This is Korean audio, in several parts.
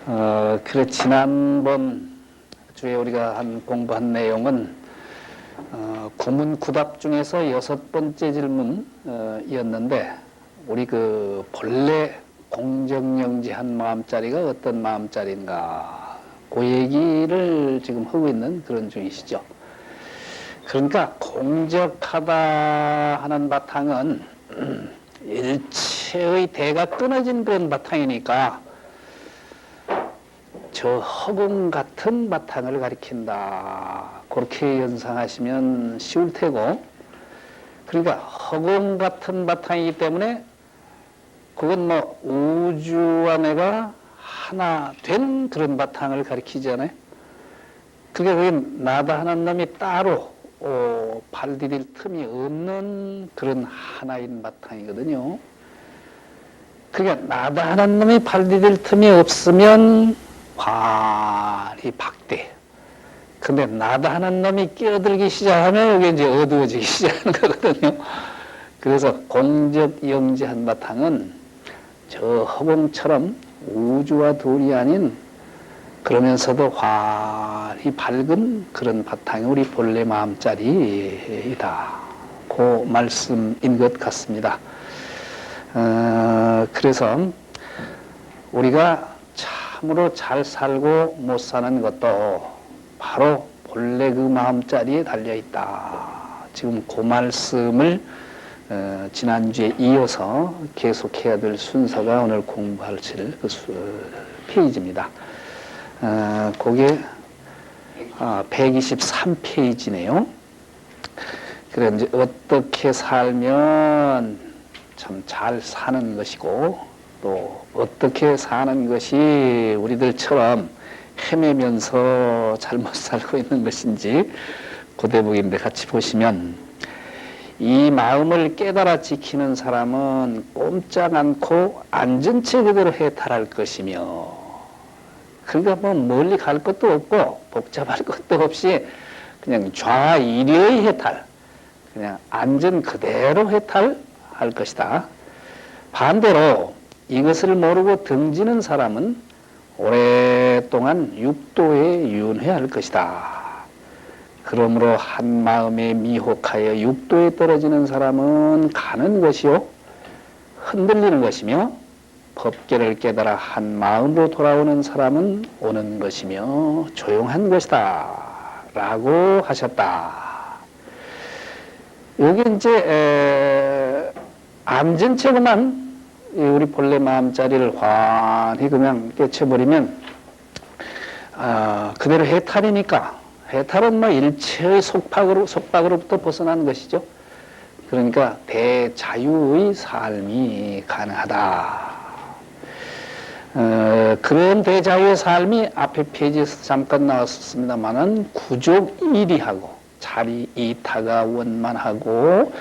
그래, 지난번 주에 우리가 공부한 내용은 구문구답 중에서 6번째 질문이었는데, 우리 그 본래 공정영지한 마음자리가 어떤 마음자리인가, 그 얘기를 지금 하고 있는 그런 중이시죠. 그러니까 공적하다 하는 바탕은 일체의 대가 끊어진 그런 바탕이니까 저 허공 같은 바탕을 가리킨다, 그렇게 연상하시면 쉬울 테고, 그러니까 허공 같은 바탕이기 때문에 그건 뭐 우주와 내가 하나 된 그런 바탕을 가리키잖아요. 그게 나다 하는 놈이 따로 발 디딜 틈이 없는 그런 하나인 바탕이거든요. 그러니까 나다 하는 놈이 발 디딜 틈이 없으면 환히 박대. 근데 나다 하는 놈이 끼어들기 시작하면 이게 이제 어두워지기 시작하는 거거든요. 그래서 공적영지한 바탕은 저 허공처럼 우주와 둘이 아닌, 그러면서도 환히 밝은 그런 바탕이 우리 본래 마음자리이다, 그 말씀인 것 같습니다. 그래서 우리가 참으로 잘 살고 못 사는 것도 바로 본래 그 마음자리에 달려있다. 지금 그 말씀을 지난주에 이어서 계속해야 될 순서가 오늘 공부할 그 페이지입니다. 그게 123페이지네요. 그래, 이제 어떻게 살면 참 잘 사는 것이고, 또 어떻게 사는 것이 우리들처럼 헤매면서 잘못 살고 있는 것인지, 그 대목인데 같이 보시면, 이 마음을 깨달아 지키는 사람은 꼼짝 않고 앉은 채 그대로 해탈할 것이며, 그러니까 뭐 멀리 갈 것도 없고 복잡할 것도 없이 그냥 좌일의 해탈, 그냥 앉은 그대로 해탈할 것이다. 반대로 이것을 모르고 등지는 사람은 오랫동안 육도에 윤회할 것이다. 그러므로 한 마음에 미혹하여 육도에 떨어지는 사람은 가는 것이요 흔들리는 것이며, 법계를 깨달아 한 마음으로 돌아오는 사람은 오는 것이며 조용한 것이다 라고 하셨다. 여기 이제 앉은 채로만 우리 본래 마음자리를 환히 그냥 깨쳐버리면 그대로 해탈이니까, 해탈은 뭐 일체의 속박으로부터 벗어난 것이죠. 그러니까 대자유의 삶이 가능하다. 그런 대자유의 삶이 앞에 페이지에서 잠깐 나왔었습니다만은 구족일이하고 자리 이타가 원만하고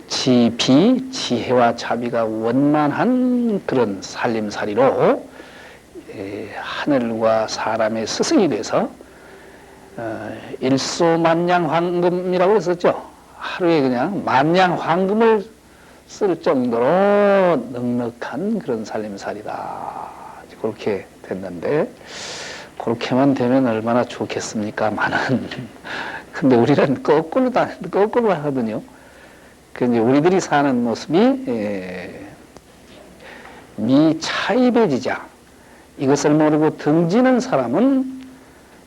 지혜와 자비가 원만한 그런 살림살이로 하늘과 사람의 스승이 돼서 일소만냥 황금이라고 했었죠. 하루에 그냥 만냥 황금을 쓸 정도로 넉넉한 그런 살림살이다, 그렇게 됐는데, 그렇게만 되면 얼마나 좋겠습니까만은 근데 우리는 거꾸로 하거든요. 그 이제 우리들이 사는 모습이 미차입해지자 이것을 모르고 등지는 사람은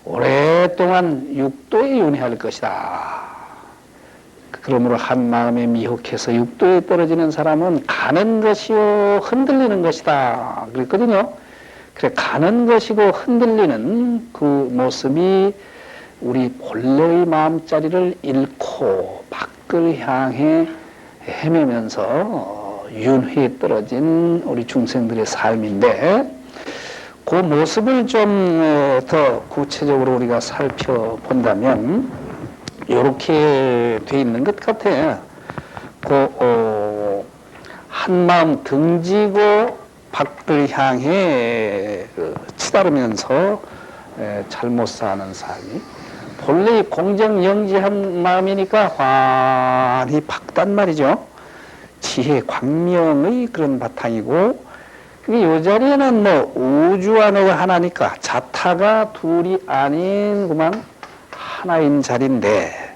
오랫동안 육도에 윤회할 것이다. 그러므로 한 마음에 미혹해서 육도에 떨어지는 사람은 가는 것이요 흔들리는 것이다 그랬거든요. 그래, 가는 것이고 흔들리는 그 모습이 우리 본래의 마음자리를 잃고 밖을 향해 헤매면서 윤회에 떨어진 우리 중생들의 삶인데, 그 모습을 좀 더 구체적으로 우리가 살펴본다면 이렇게 돼 있는 것 같아. 한 마음 등지고 밖을 향해 치다르면서 잘못 사는 삶이 본래 공정영지한 마음이니까 환히 밝단 말이죠. 지혜 광명의 그런 바탕이고, 이 자리에는 뭐 우주와 내가 하나니까 자타가 둘이 아닌 그만 하나인 자리인데,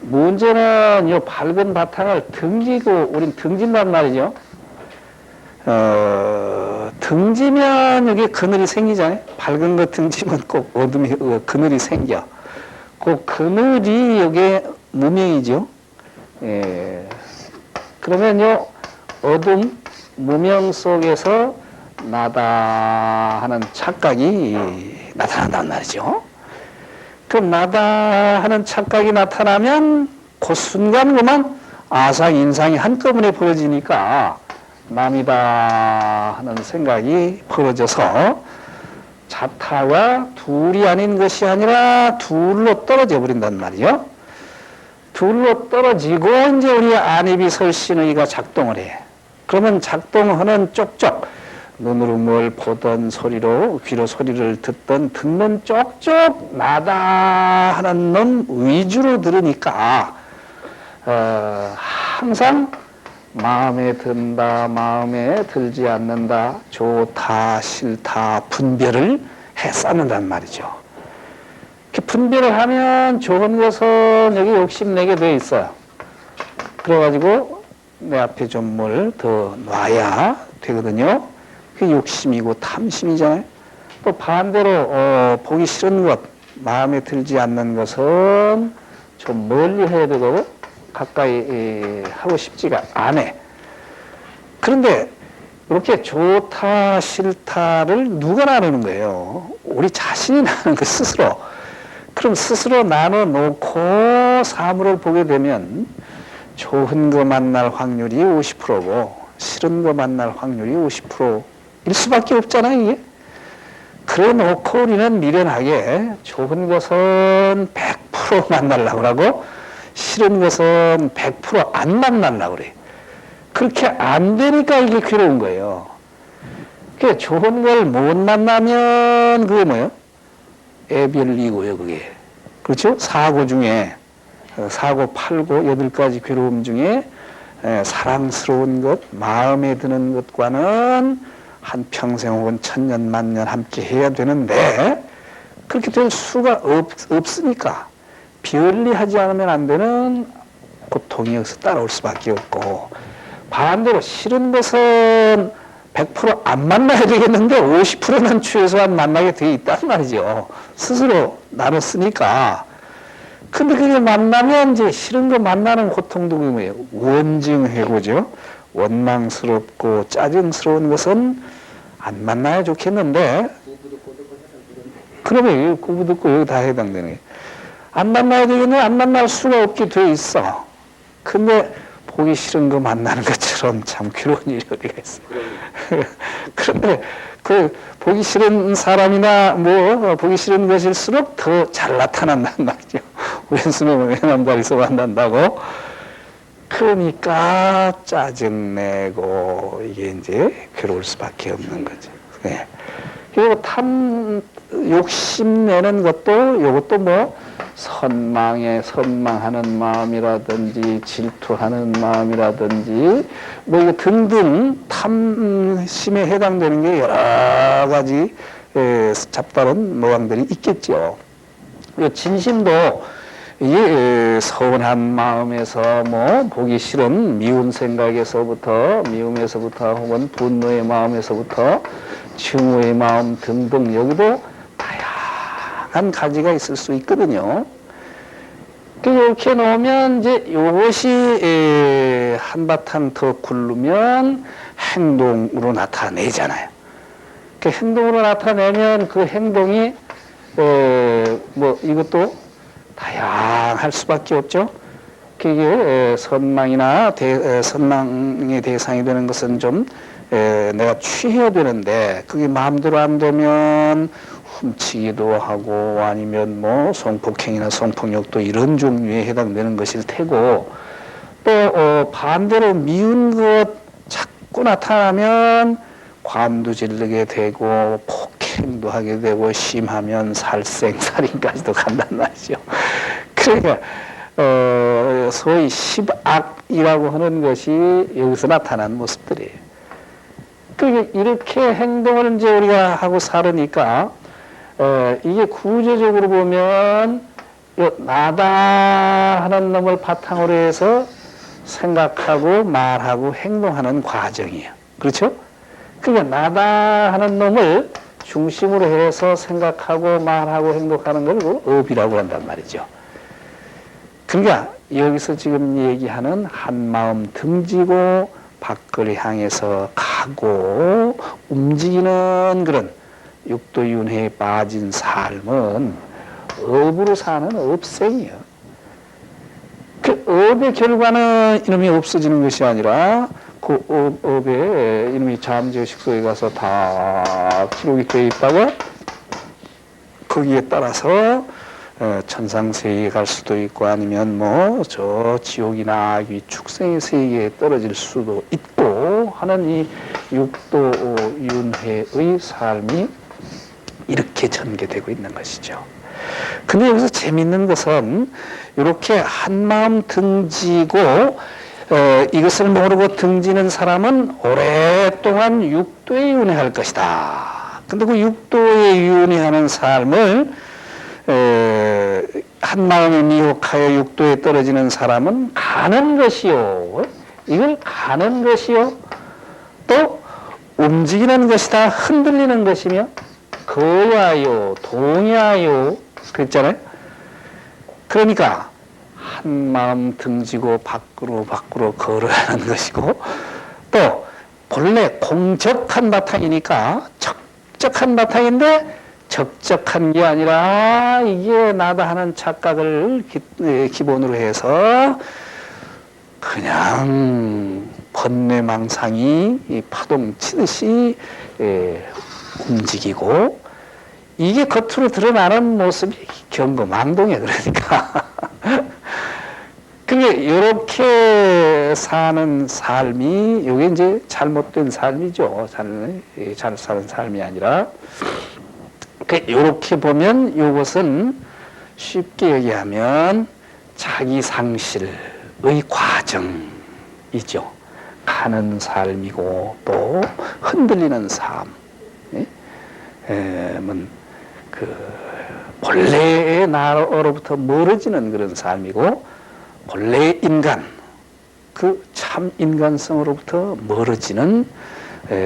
문제는 이 밝은 바탕을 등지고 우린 등진단 말이죠. 등지면 여기 그늘이 생기잖아요. 밝은 거 등지면 꼭 어둠이 그늘이 생겨. 그 그늘이 여기 무명이죠. 예. 그러면요, 어둠 무명 속에서 나다 하는 착각이 나타난단 말이죠. 그럼 나다 하는 착각이 나타나면 그 순간 그만 아상 인상이 한꺼번에 벌어지니까 남이다 하는 생각이 벌어져서 자타가 둘이 아닌 것이 아니라 둘로 떨어져 버린단 말이죠. 둘로 떨어지고 이제 우리 안입이설신의가 작동을 해. 그러면 작동하는 쪽쪽, 눈으로 뭘 보던, 소리로 귀로 소리를 듣는 쪽쪽 나다 하는 놈 위주로 들으니까 항상 마음에 든다, 마음에 들지 않는다, 좋다, 싫다 분별을 해 쌓는단 말이죠. 이렇게 분별을 하면 좋은 것은 여기 욕심내게 돼 있어요. 그래가지고 내 앞에 좀 뭘 더 놔야 되거든요. 그게 욕심이고 탐심이잖아요. 또 반대로 보기 싫은 것, 마음에 들지 않는 것은 좀 멀리 해야 되고 가까이 하고 싶지가 않아. 그런데 이렇게 좋다 싫다를 누가 나누는 거예요? 우리 자신이 나누는 거 스스로. 그럼 스스로 나눠놓고 사물을 보게 되면 좋은 거 만날 확률이 50%고 싫은 거 만날 확률이 50%일 수밖에 없잖아요, 이게. 그래 놓고 우리는 미련하게 좋은 것은 100% 만나려고 하고 싫은 것은 100% 안 만나려고 그래. 그렇게 안 되니까 이게 괴로운 거예요. 그게 좋은 걸 못 만나면 그게 뭐예요? 애별이고요, 그게. 그렇죠? 사고 중에, 사고, 팔고, 8가지 괴로움 중에 사랑스러운 것, 마음에 드는 것과는 한평생 혹은 천년, 만년 함께 해야 되는데, 그렇게 될 수가 없으니까, 별리하지 않으면 안 되는 고통이 여기서 따라올 수밖에 없고, 반대로 싫은 것은 100% 안 만나야 되겠는데 50%는 최소한 만나게 돼 있단 말이죠. 스스로 나눴으니까. 근데 그게 만나면 이제 싫은 거 만나는 고통도 뭐예요? 원증해고죠. 원망스럽고 짜증스러운 것은 안 만나야 좋겠는데, 그러면 여기 구부 듣고 여기 다 해당되는 거예요. 안 만나야 되겠네. 안 만날 수가 없게 돼 있어. 근데 보기 싫은 거 만나는 것처럼 참 괴로운 일이 어디가 있어. 그런데 그 보기 싫은 사람이나 뭐 보기 싫은 것일수록 더 잘 나타난단 말이죠. 왼손에 왼남다리서 만난다고. 그러니까 짜증내고 이게 이제 괴로울 수밖에 없는 거죠. 네. 그리고 욕심내는 것도 이것도 뭐 선망하는 마음이라든지 질투하는 마음이라든지 뭐 이거 등등 탐심에 해당되는 게 여러 가지 잡다른 모양들이 있겠죠. 진심도 이 서운한 마음에서 뭐 보기 싫은 미움 생각에서부터 미움에서부터 혹은 분노의 마음에서부터 증오의 마음 등등 여기도 다양한 가지가 있을 수 있거든요. 이렇게 놓으면 이제 이것이 한바탕 더 굴르면 행동으로 나타내잖아요. 그 행동으로 나타내면 그 행동이 뭐 이것도 다양할 수밖에 없죠. 그게 선망이나 선망의 대상이 되는 것은 좀 내가 취해야 되는데 그게 마음대로 안 되면 훔치기도 하고 아니면 뭐 성폭행이나 성폭력도 이런 종류에 해당되는 것일 테고 또 반대로 미운 것 자꾸 나타나면 관도 지르게 되고 폭행도 하게 되고 심하면 살생살인까지도 간단 말이죠. 그러니까 소위 십악이라고 하는 것이 여기서 나타난 모습들이에요. 이렇게 행동을 이제 우리가 하고 살으니까 이게 구조적으로 보면 나다 하는 놈을 바탕으로 해서 생각하고 말하고 행동하는 과정이에요. 그렇죠? 그러니까 나다 하는 놈을 중심으로 해서 생각하고 말하고 행동하는 걸 업이라고 한단 말이죠. 그러니까 여기서 지금 얘기하는 한마음 등지고 밖을 향해서 가고 움직이는 그런 육도윤회에 빠진 삶은 업으로 사는 업생이에요. 그 업의 결과는 이놈이 없어지는 것이 아니라 그 업에 이놈이 잠재의식소에 가서 다 기록이 되어 있다가 거기에 따라서 천상세계에 갈 수도 있고 아니면 뭐 저 지옥이나 악귀 축생의 세계에 떨어질 수도 있고 하는 이 육도윤회의 삶이 이렇게 전개되고 있는 것이죠. 근데 여기서 재밌는 것은 이렇게 한마음 등지고 이것을 모르고 등지는 사람은 오랫동안 육도에 윤회할 것이다. 근데 그 육도에 윤회하는 삶을 한마음에 미혹하여 육도에 떨어지는 사람은 가는 것이요. 이걸 가는 것이요. 또 움직이는 것이다. 흔들리는 것이며 거야요, 동야요. 그랬잖아요. 그러니까 한마음 등지고 밖으로 걸어가는 것이고 또 본래 공적한 바탕이니까 적적한 바탕인데 적적한 게 아니라 이게 나다 하는 착각을 기본으로 해서 그냥 번뇌망상이 파동 치듯이 움직이고 이게 겉으로 드러나는 모습이 경거망동이야. 그러니까 그게 이렇게 사는 삶이 이게 이제 잘못된 삶이죠. 잘 사는 삶이 아니라 이렇게 보면 이것은 쉽게 얘기하면 자기 상실의 과정이죠. 가는 삶이고 또 흔들리는 삶. 그 본래의 나로부터 멀어지는 그런 삶이고 본래의 인간, 그 참 인간성으로부터 멀어지는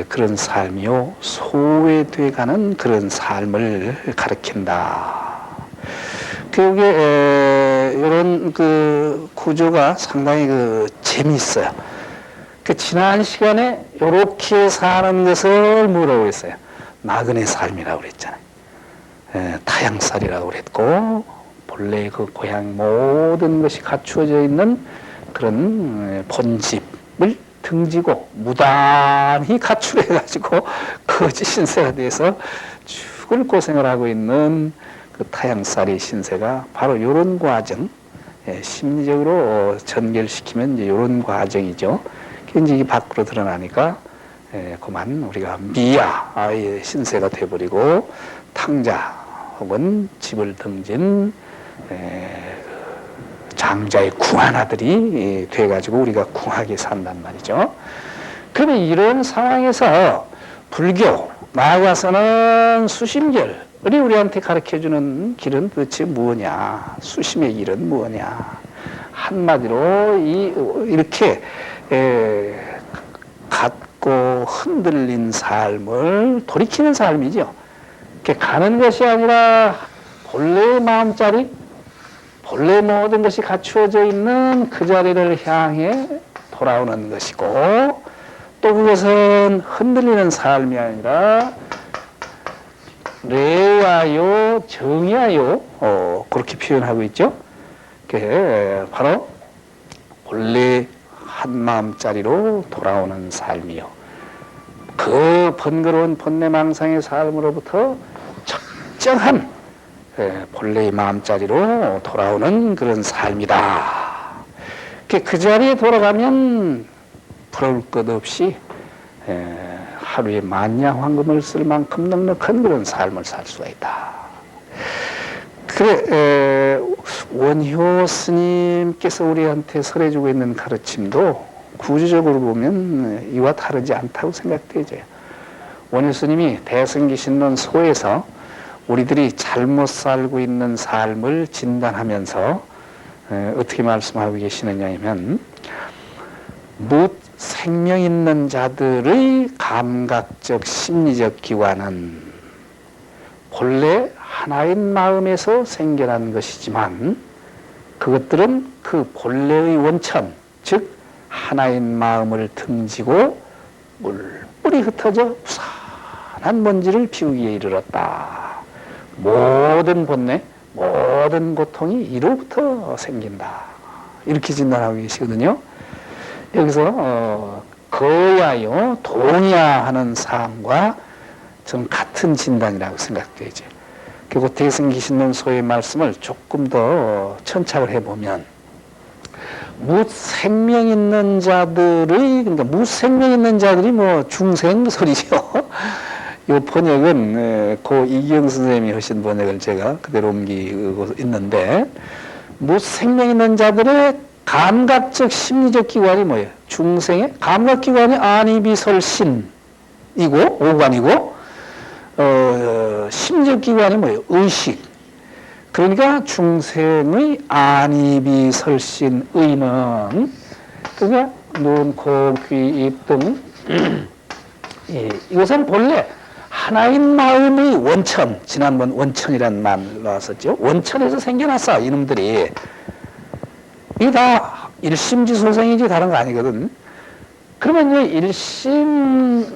그런 삶이요 소외돼가는 그런 삶을 가리킨다. 그게 이런 그 구조가 상당히 재미있어요. 그 지난 시간에 이렇게 사는 것을 뭐라고 했어요? 나그네 삶이라고 그랬잖아요. 타양살이라고 그랬고 본래 그 고향 모든 것이 갖추어져 있는 그런 본집을 등지고 무단히 가출해가지고 거짓 신세가 돼서 죽을 고생을 하고 있는 그 타양살이 신세가 바로 이런 과정, 심리적으로 전개시키면 이제 이런 과정이죠. 이제 이게 밖으로 드러나니까 그만 우리가 미아의 신세가 돼버리고 탕자 혹은 집을 등진 장자의 궁한 아들이 돼가지고 우리가 궁하게 산단 말이죠. 그러면 이런 상황에서 불교 나아가서는 수심결이 우리한테 가르쳐주는 길은 도대체 무엇냐? 수심의 길은 무엇냐? 한마디로 이렇게 갖고 흔들린 삶을 돌이키는 삶이죠. 가는 것이 아니라 본래의 마음자리, 본래 모든 것이 갖추어져 있는 그 자리를 향해 돌아오는 것이고 또 그것은 흔들리는 삶이 아니라 레야요, 정야요 그렇게 표현하고 있죠. 바로 본래 한마음자리로 돌아오는 삶이요. 그 번거로운 번뇌망상의 삶으로부터 적정한 본래의 마음자리로 돌아오는 그런 삶이다. 그 자리에 돌아가면 부러울 것 없이 하루에 만냥 황금을 쓸 만큼 넉넉한 그런 삶을 살 수가 있다. 그래 원효 스님께서 우리한테 설해주고 있는 가르침도 구조적으로 보면 이와 다르지 않다고 생각되죠. 원효스님이 대승기신론 소에서 우리들이 잘못 살고 있는 삶을 진단하면서 어떻게 말씀하고 계시느냐 하면 무 생명 있는 자들의 감각적 심리적 기관은 본래 하나인 마음에서 생겨난 것이지만 그것들은 그 본래의 원천, 즉 하나인 마음을 등지고 물뿌리 흩어져 우산한 먼지를 피우기에 이르렀다. 모든 본래, 모든 고통이 이로부터 생긴다. 이렇게 진단하고 계시거든요. 여기서 거야요, 동의하는 사항과 좀 같은 진단이라고 생각되죠. 그리고 대승기신론소의 말씀을 조금 더 천착을 해보면 무생명 있는 자들의, 그러니까 무생명 있는 자들이 뭐 중생 소리죠. 이 번역은 고 이경 선생님이 하신 번역을 제가 그대로 옮기고 있는데, 무생명 있는 자들의 감각적 심리적 기관이 뭐예요? 중생의 감각기관이 안이비설신이고 오관이고, 심리적 기관이 뭐예요? 의식. 그러니까 중생의 안이비설신 의는, 그러니까 눈, 코, 귀, 입 등 이것은 본래 하나인 마음의 원천, 지난번 원천이라는 말을 나왔었죠. 원천에서 생겨났어, 이놈들이. 이게 다 일심지소생이지 다른 거 아니거든. 그러면 이제 일심의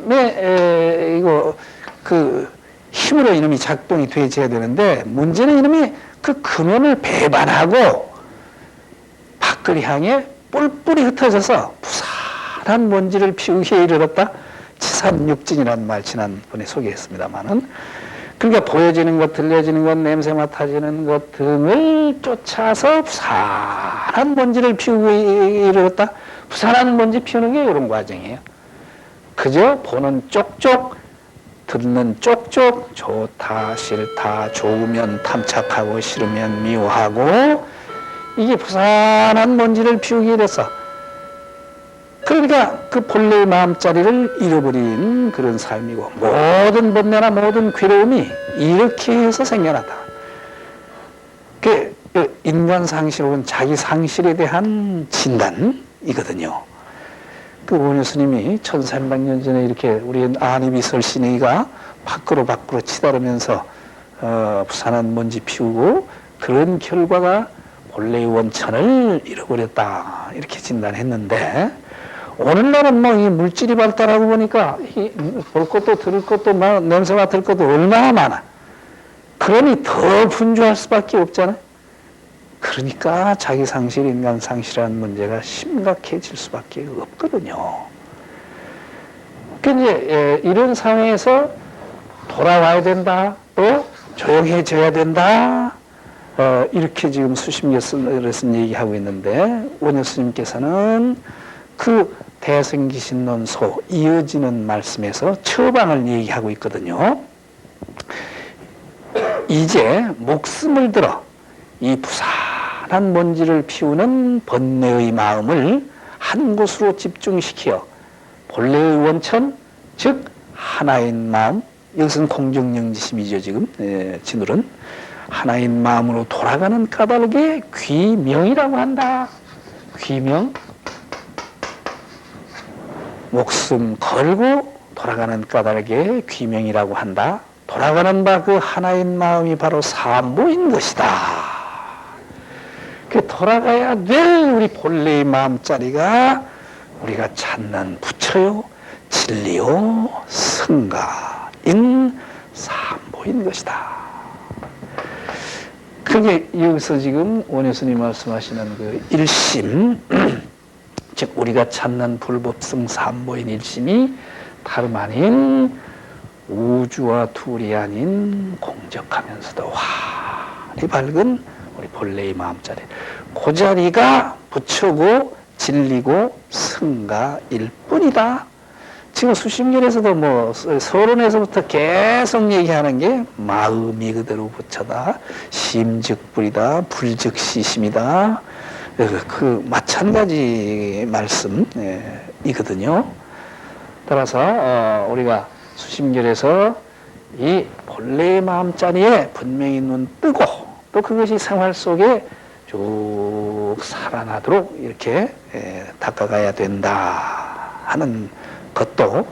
이거 그 힘으로 이놈이 작동이 되어야 되는데, 문제는 이놈이 그 근원을 배반하고 밖을 향해 뿔뿔이 흩어져서 부산한 먼지를 피우기에 이르렀다. 치산육진이라는 말 지난번에 소개했습니다만은, 그러니까 보여지는 것, 들려지는 것, 냄새 맡아지는 것 등을 쫓아서 부산한 먼지를 피우기에 이르렀다. 부산한 먼지 피우는 게 이런 과정이에요. 그저 보는 쪽쪽, 듣는 쪽쪽, 좋다, 싫다, 좋으면 탐착하고 싫으면 미워하고, 이게 부산한 먼지를 피우기에 됐어. 그러니까 그 본래의 마음자리를 잃어버린 그런 삶이고, 모든 번뇌나 모든 괴로움이 이렇게 해서 생겨났다. 그 인간 상실 혹은 자기 상실에 대한 진단이거든요. 그 원효 스님이 1300년 전에 이렇게 우리 안이비설신이가 밖으로 치다르면서 부산한 먼지 피우고, 그런 결과가 본래의 원천을 잃어버렸다, 이렇게 진단했는데, 오늘날은 뭐 이 물질이 발달하고 보니까 볼 것도 들을 것도 냄새 맡을 것도 얼마나 많아. 그러니 더 분주할 수밖에 없잖아요. 그러니까 자기 상실, 인간 상실이라는 문제가 심각해질 수밖에 없거든요. 그러니까 이제 이런 상황에서 돌아와야 된다, 또 조용해져야 된다, 이렇게 지금 수십 년을 얘기하고 있는데, 원효 스님께서는 그 대승기신론소 이어지는 말씀에서 처방을 얘기하고 있거든요. 이제 목숨을 들어 이 부산한 먼지를 피우는 번뇌의 마음을 한 곳으로 집중시켜 본래의 원천, 즉 하나인 마음, 이것은 공정영지심이죠. 지금 진울은 하나인 마음으로 돌아가는 까닭에 귀명이라고 한다. 귀명, 목숨 걸고 돌아가는 까닭에 귀명이라고 한다. 돌아가는 바 그 하나인 마음이 바로 삼보인 것이다. 그 돌아가야 될 우리 본래의 마음자리가 우리가 찾는 부처요, 진리요, 승가인 삼보인 것이다. 그게 여기서 지금 원효 스님 말씀하시는 그 일심, 즉 우리가 찾는 불법성 삼보인 일심이 다름 아닌 우주와 둘이 아닌 공적하면서도 환히 밝은 우리 본래의 마음자리, 그 자리가 부처고 진리고 승가일 뿐이다. 지금 수십 년에서도 뭐 서론에서부터 계속 얘기하는 게 마음이 그대로 부처다, 심즉불이다, 불즉시심이다, 그 마찬가지 말씀이거든요. 따라서 우리가 수심결에서 이 본래의 마음자리에 분명히 눈 뜨고 또 그것이 생활 속에 쭉 살아나도록 이렇게 닦아가야 된다 하는 것도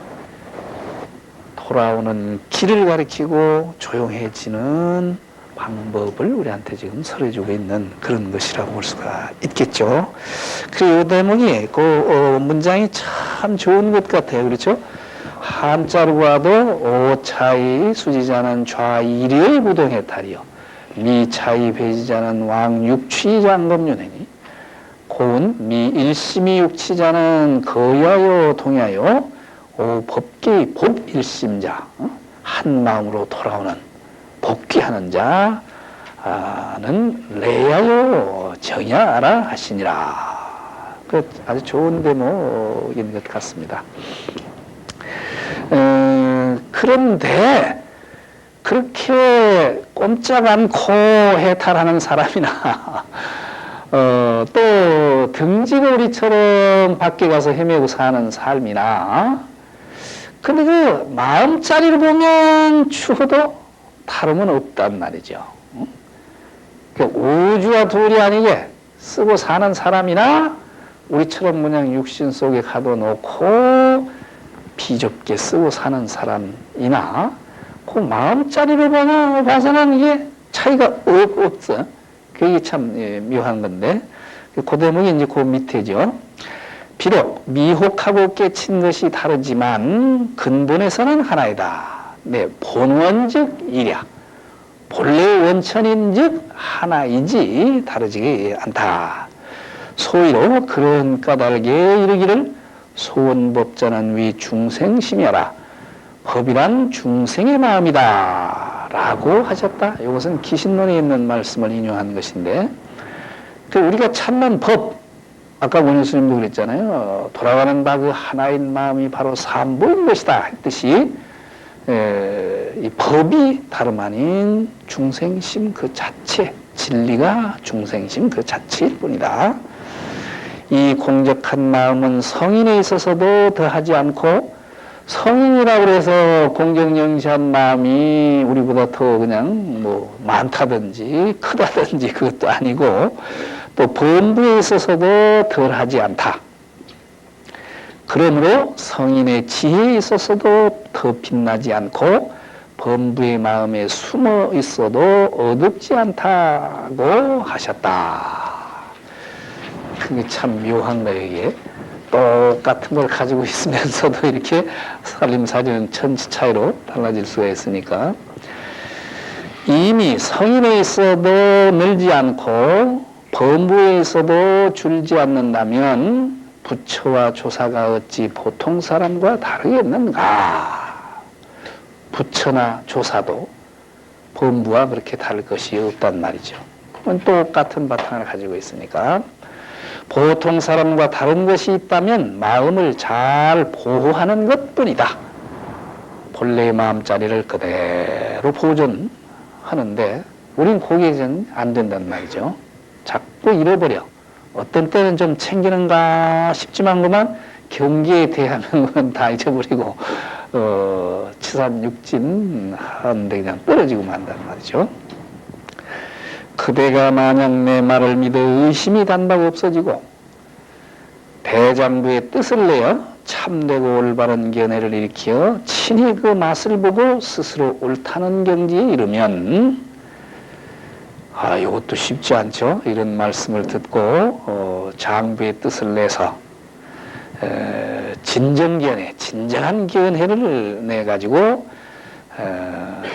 돌아오는 길을 가리키고 조용해지는 방법을 우리한테 지금 설해주고 있는 그런 것이라고 볼 수가 있겠죠. 그리고 이 대목이 그 문장이 참 좋은 것 같아요. 그렇죠? 한자로 봐도 오차이 수지자는 좌일의 부동해탈이요 미차이 배지자는 왕육취장검윤회니 고운 미일심이 육치자는 거야요 동야요 오 법기 법일심자 한 마음으로 돌아오는 복귀하는 자는 레야요 정야라 하시니라. 그 아주 좋은 대목인 것 같습니다. 그런데 그렇게 꼼짝 않고 해탈하는 사람이나 또 등지고리처럼 밖에 가서 헤매고 사는 삶이나 근데 그 마음자리를 보면 추호도 다름은 없단 말이죠. 우주와 둘이 아니게 쓰고 사는 사람이나 우리처럼 그냥 육신 속에 가둬놓고 비좁게 쓰고 사는 사람이나 그 마음자리를 봐서는 이게 차이가 없어. 그게 참 묘한 건데 그 대목이 이제 그 밑에죠. 비록 미혹하고 깨친 것이 다르지만 근본에서는 하나이다. 네, 본원즉 일이야. 본래 원천인즉 하나이지 다르지 않다. 소위로 그런 까닭에 이르기를 소원법자는 위 중생심이여라. 법이란 중생의 마음이다. 라고 하셨다. 이것은 기신론에 있는 말씀을 인용한 것인데 우리가 찾는 법 아까 원효스님도 그랬잖아요. 돌아가는 바 그 하나인 마음이 바로 삼보인 것이다 했듯이 이 법이 다름 아닌 중생심 그 자체 진리가 중생심 그 자체일 뿐이다. 이 공적한 마음은 성인에 있어서도 더하지 않고 성인이라고 해서 공경영시한 마음이 우리보다 더 그냥 뭐 많다든지 크다든지 그것도 아니고 또 범부에 있어서도 덜하지 않다. 그러므로 성인의 지혜에 있어서도 더 빛나지 않고 범부의 마음에 숨어 있어도 어둡지 않다고 하셨다. 그게 참 묘한 거예요. 이게 똑같은 걸 가지고 있으면서도 이렇게 살림살이는 천지 차이로 달라질 수가 있으니까 이미 성인에 있어도 늘지 않고 범부에 있어도 줄지 않는다면 부처와 조사가 어찌 보통 사람과 다르겠는가? 부처나 조사도 범부와 그렇게 다를 것이 없단 말이죠. 그건 똑같은 바탕을 가지고 있으니까 보통 사람과 다른 것이 있다면 마음을 잘 보호하는 것뿐이다. 본래의 마음자리를 그대로 보존하는데 우린 그게 안 된단 말이죠. 자꾸 잃어버려. 어떤 때는 좀 챙기는가 싶지만 그만 경기에 대하면 다 잊어버리고 치산육진 하는데 그냥 떨어지고 만단 말이죠. 그대가 만약 내 말을 믿어 의심이 단박 없어지고 대장부의 뜻을 내어 참되고 올바른 견해를 일으켜 친히 그 맛을 보고 스스로 옳다는 경지에 이르면 이것도 쉽지 않죠. 이런 말씀을 듣고 장부의 뜻을 내서 진정견해, 진정한 견해를 내가지고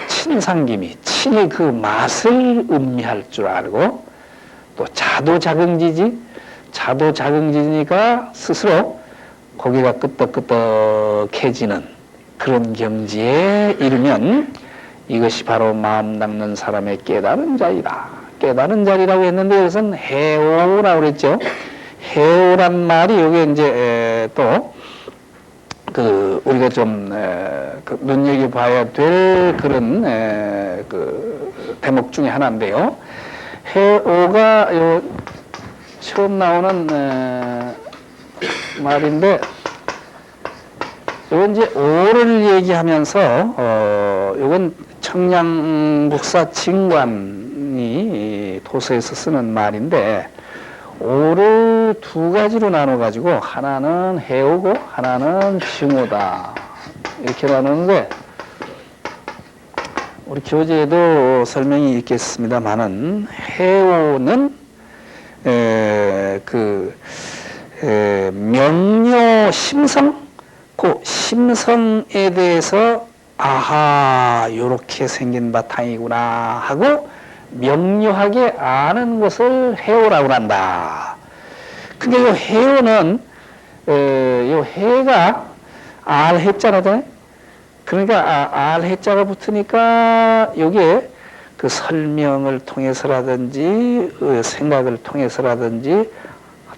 친상김이 친히 그 맛을 음미할 줄 알고 또 자도자긍지지 자도자긍지니까 스스로 고개가 끄덕끄덕해지는 그런 경지에 이르면 이것이 바로 마음 닦는 사람의 깨달은 자리다. 깨달은 자리라고 했는데 이것은 해오라고 그랬죠. 해오란 말이 여기 이제 또 우리가 좀 눈여겨봐야 될 그런 그 대목 중에 하나인데요. 해오가 처음 나오는 말인데 요건 이제 오를 얘기하면서 요건 청량북사 진관이 도서에서 쓰는 말인데 오를 두 가지로 나눠 가지고 하나는 해오고 하나는 증오다 이렇게 나누는데 우리 교재에도 설명이 있겠습니다만은 해오는 명료 심성 그 심성에 대해서 아하 요렇게 생긴 바탕이구나 하고 명료하게 아는 것을 해오라고 한다. 근데 이 해오는 요 해가 알 해자거든. 그러니까 알 해자가 붙으니까 여기에 그 설명을 통해서라든지 생각을 통해서라든지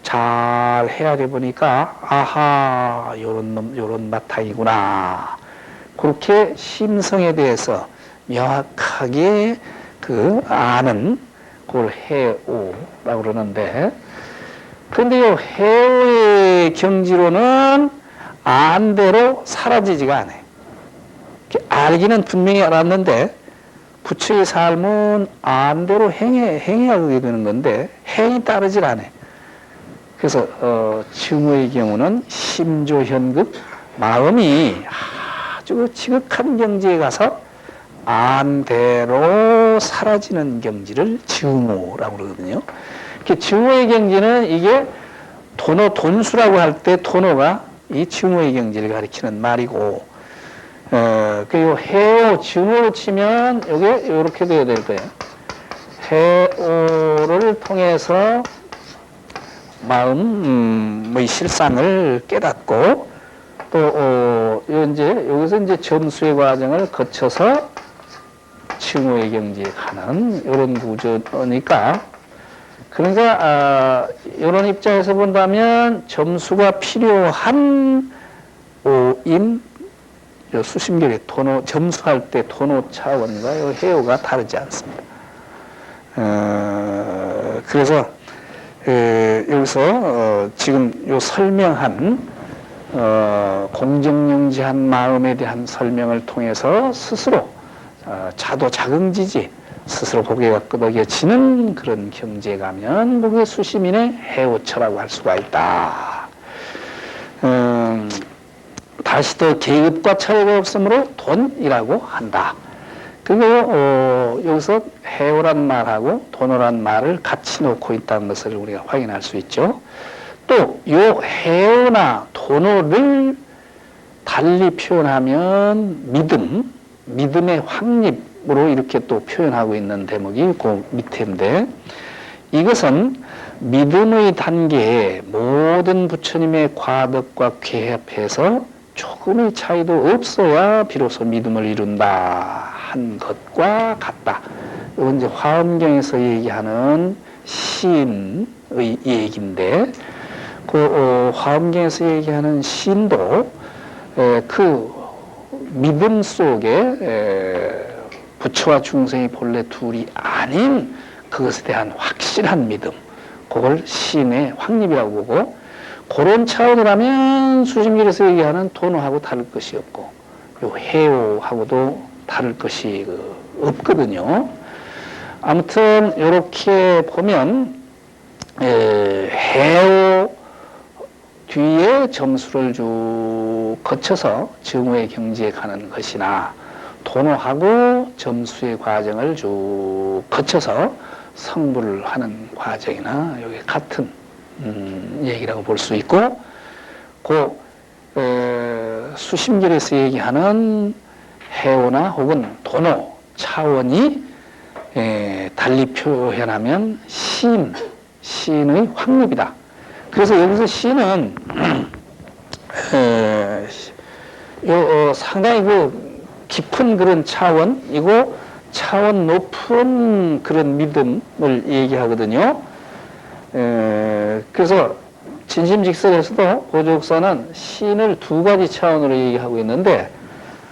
잘 헤아려 보니까 아하 요런 바탕이구나. 그렇게 심성에 대해서 명확하게 그 아는 그걸 해오라고 그러는데 그런데 이 해오의 경지로는 안대로 사라지지가 않아요. 알기는 분명히 알았는데 부처의 삶은 안대로 행해하게 되는 건데 행이 따르질 않아요. 그래서 증오의 경우는 심조현극 마음이 아주 지극한 경지에 가서 안대로 사라지는 경지를 증오라고 그러거든요. 증오의 경지는 이게 돈수라고 할 때 돈호가 이 증오의 경지를 가리키는 말이고 그리고 해오 증오로 치면 이게 이렇게 돼야 될 거예요. 해오를 통해서 마음의 실상을 깨닫고 또 이제 여기서 이제 점수의 과정을 거쳐서 증오의 경지에 가는 이런 구조니까 그러니까 이런 입장에서 본다면 점수가 필요한 오임 수심결의 토노 점수할 때 토노 차원과 해오가 다르지 않습니다. 그래서 여기서 지금 요 설명한 공정영지한 마음에 대한 설명을 통해서 스스로 자도 자긍지지 스스로 고개가 끄덕여지는 그런 경지에 가면 그게 수시민의 해오처라고 할 수가 있다. 다시 더 계급과 차이가 없으므로 돈이라고 한다. 그리고 여기서 해오란 말하고 돈오란 말을 같이 놓고 있다는 것을 우리가 확인할 수 있죠. 또 요 해오나 돈오를 달리 표현하면 믿음의 확립으로 이렇게 또 표현하고 있는 대목이 그 밑에인데 이것은 믿음의 단계에 모든 부처님의 과덕과 괴합해서 조금의 차이도 없어야 비로소 믿음을 이룬다 한 것과 같다. 이건 이제 화엄경에서 얘기하는 시인의 얘기인데 그 화엄경에서 얘기하는 시인도 그 믿음 속에 부처와 중생이 본래 둘이 아닌 그것에 대한 확실한 믿음 그걸 시인의 확립이라고 보고 그런 차원이라면 수심길에서 얘기하는 돈호하고 다를 것이 없고 요 해오하고도 다를 것이 없거든요. 아무튼 이렇게 보면 해오 뒤에 점수를 쭉 거쳐서 증오의 경지에 가는 것이나 돈호하고 점수의 과정을 쭉 거쳐서 성불을 하는 과정이나 여기 같은 얘기라고 볼 수 있고 그 수심결에서 얘기하는 해오나 혹은 돈호 차원이 달리 표현하면 시인의 확립이다. 그래서 여기서 시는 상당히 그 깊은 그런 차원이고 차원 높은 그런 믿음을 얘기하거든요. 그래서 진심직설에서도 고조국사는 신을 두 가지 차원으로 얘기하고 있는데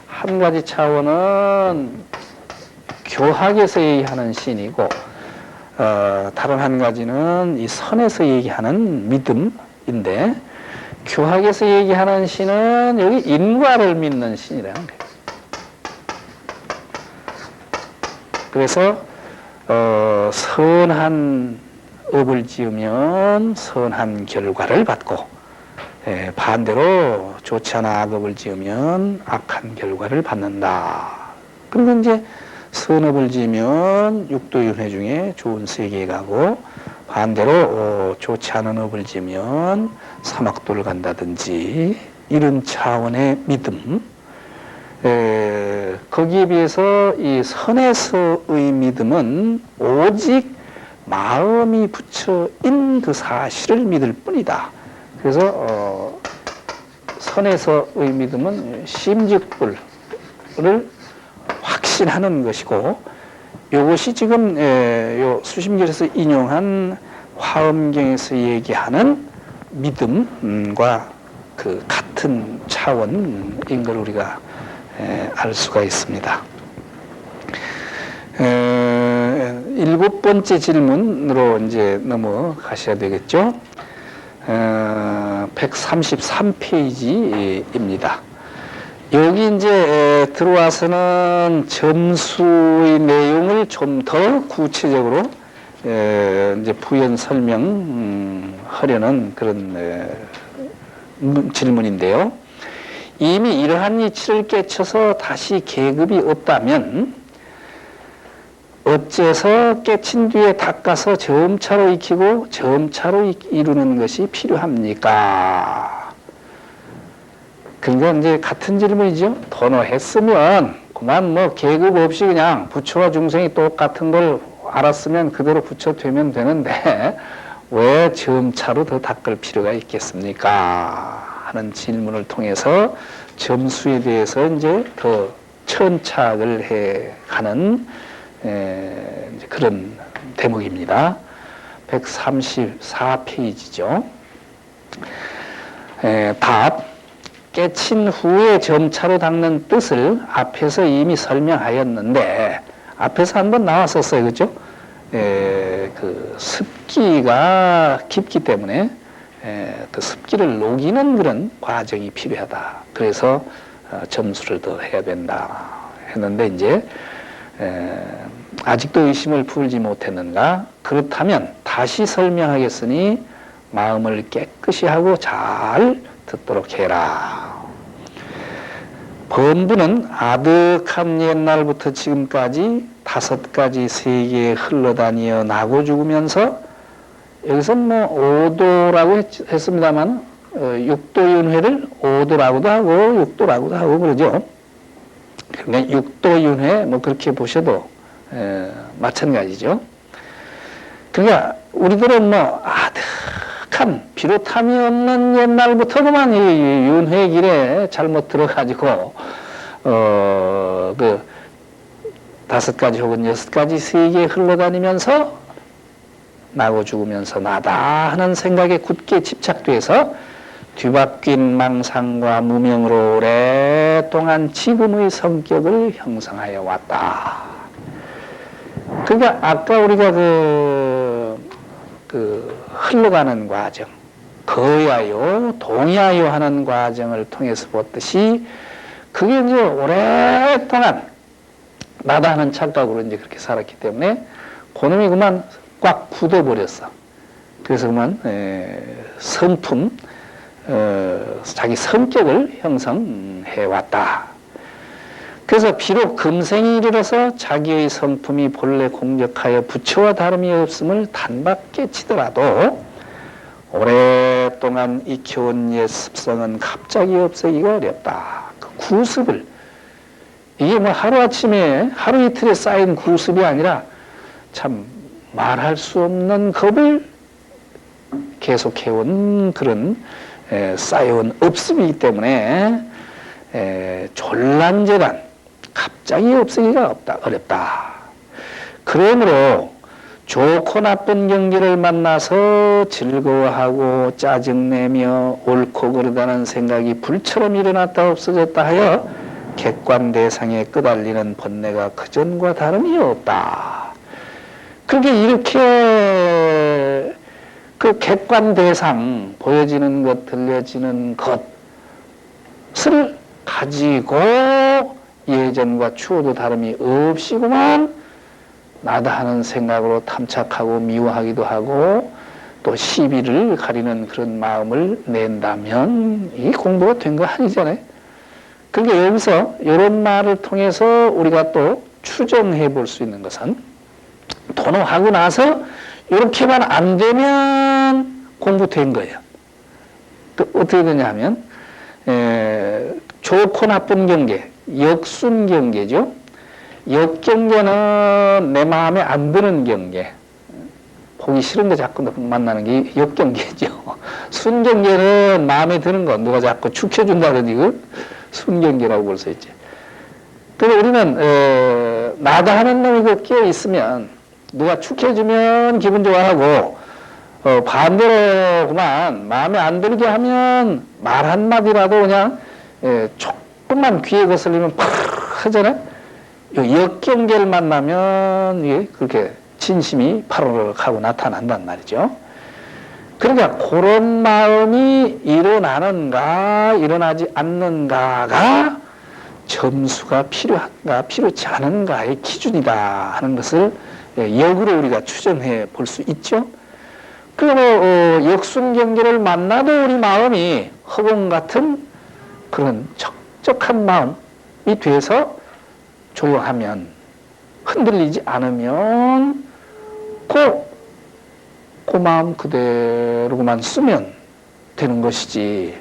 한 가지 차원은 교학에서 얘기하는 신이고 다른 한 가지는 이 선에서 얘기하는 믿음인데 교학에서 얘기하는 신은 여기 인과를 믿는 신이라는 거예요. 그래서 선한 업을 지으면 선한 결과를 받고, 반대로 좋지 않아 악업을 지으면 악한 결과를 받는다. 그런데 이제 선업을 지으면 육도윤회 중에 좋은 세계에 가고, 반대로 좋지 않은 업을 지으면 사막도를 간다든지 이런 차원의 믿음, 거기에 비해서 이 선에서의 믿음은 오직 마음이 붙여인 그 사실을 믿을 뿐이다. 그래서 선에서의 믿음은 심직불을 확신하는 것이고, 이것이 지금 요 수심결에서 인용한 화엄경에서 얘기하는 믿음과 그 같은 차원인 걸 우리가 알 수가 있습니다. 7번째 질문으로 이제 넘어가셔야 되겠죠. 133페이지입니다. 여기 이제 들어와서는 점수의 내용을 좀 더 구체적으로 이제 부연 설명하려는 그런 질문인데요. 이미 이러한 이치를 깨쳐서 다시 계급이 없다면 어째서 깨친 뒤에 닦아서 점차로 익히고 점차로 이루는 것이 필요합니까? 그러니까 이제 같은 질문이죠. 도노했으면 그만 뭐 계급 없이 그냥 부처와 중생이 똑같은 걸 알았으면 그대로 부처 되면 되는데 왜 점차로 더 닦을 필요가 있겠습니까? 하는 질문을 통해서 점수에 대해서 이제 더 천착을 해 가는 이제 그런 대목입니다. 134페이지죠. 답. 깨친 후에 점차로 닦는 뜻을 앞에서 이미 설명하였는데, 앞에서 한번 나왔었어요. 그죠? 그 습기가 깊기 때문에 그 습기를 녹이는 그런 과정이 필요하다. 그래서 점수를 더 해야 된다 했는데, 이제 아직도 의심을 풀지 못했는가? 그렇다면 다시 설명하겠으니 마음을 깨끗이 하고 잘 듣도록 해라. 범부는 아득한 옛날부터 지금까지 5가지 세계에 흘러다니어 나고 죽으면서, 여기서 뭐 오도라고 했습니다만 육도윤회를 오도라고도 하고 육도라고도 하고 그러죠. 그러니까 육도윤회 뭐 그렇게 보셔도 마찬가지죠. 그러니까 우리들은 뭐 아득한 비롯함이 없는 옛날부터 그만 이 윤회 길에 잘못 들어가지고 그 5가지 혹은 6가지 세계에 흘러다니면서 나고 죽으면서 나다 하는 생각에 굳게 집착돼서 뒤바뀐 망상과 무명으로 오랫동안 지금의 성격을 형성하여 왔다. 그러니까 아까 우리가 그 흘러가는 과정, 거야요, 동야요 하는 과정을 통해서 봤듯이 그게 이제 오랫동안 나다 하는 착각으로 이제 그렇게 살았기 때문에 그놈이 그만 꽉 굳어버렸어. 그래서 그만 성품, 자기 성격을 형성해왔다. 그래서 비록 금생이 이르러서 자기의 성품이 본래 공적하여 부처와 다름이 없음을 단박 깨치더라도 오랫동안 익혀온 옛 습성은 갑자기 없애기가 어렵다. 그 구습을, 이게 뭐 하루아침에 하루 이틀에 쌓인 구습이 아니라 참 말할 수 없는 겁을 계속해온 그런 쌓여온 업습이기 때문에 졸란재단 갑자기 없애기가 어렵다. 그러므로 좋고 나쁜 경계를 만나서 즐거워하고 짜증내며 옳고 그르다는 생각이 불처럼 일어났다 없어졌다 하여 객관 대상에 끄달리는 번뇌가 그전과 다름이 없다. 그게 이렇게 그 그 객관 대상, 보여지는 것, 들려지는 것을 가지고 예전과 추호도 다름이 없이구만 나다 하는 생각으로 탐착하고 미워하기도 하고 또 시비를 가리는 그런 마음을 낸다면 이 공부가 된 거 아니잖아요. 그러니까 여기서 이런 말을 통해서 우리가 또 추정해 볼 수 있는 것은 도노하고 나서 이렇게만 안 되면 공부된 거예요. 또 어떻게 되냐 하면 좋고 나쁜 경계, 역순경계죠. 역경계는 내 마음에 안 드는 경계, 보기 싫은데 자꾸 만나는 게 역경계죠. 순경계는 마음에 드는 거, 누가 자꾸 축혀준다든지 그 순경계라고 볼 수 있지. 그리고 우리는 나다 하는 놈이 그 끼어 있으면 누가 축해주면 기분 좋아하고 반대로 그만 마음에 안 들게 하면 말 한마디라도 그냥 조금만 귀에 거슬리면 팍 하잖아요. 역경계를 만나면 이게 그렇게 진심이 파르르 하고 나타난단 말이죠. 그러니까 그런 마음이 일어나는가 일어나지 않는가가 점수가 필요한가 필요치 않은가의 기준이다 하는 것을 역으로 우리가 추정해 볼 수 있죠. 그리고 역순경계를 만나도 우리 마음이 허공 같은 그런 적적한 마음이 돼서 조용하면 흔들리지 않으면 그 마음 그대로만 쓰면 되는 것이지.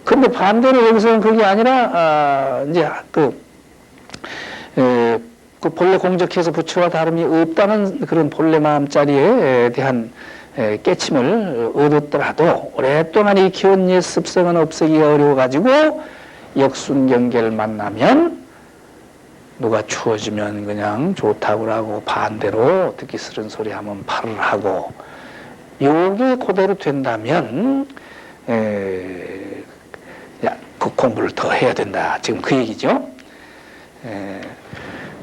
근데 반대로 여기서는 그게 아니라 이제 그 본래 공적해서 부처와 다름이 없다는 그런 본래 마음자리에 대한 깨침을 얻었더라도 오랫동안 익혀온 옛 습성은 없애기가 어려워가지고 역순경계를 만나면 누가 추워지면 그냥 좋다고 하고 반대로 듣기 싫은 소리 하면 팔을 하고 요게 그대로 된다면 그 공부를 더 해야 된다. 지금 그 얘기죠.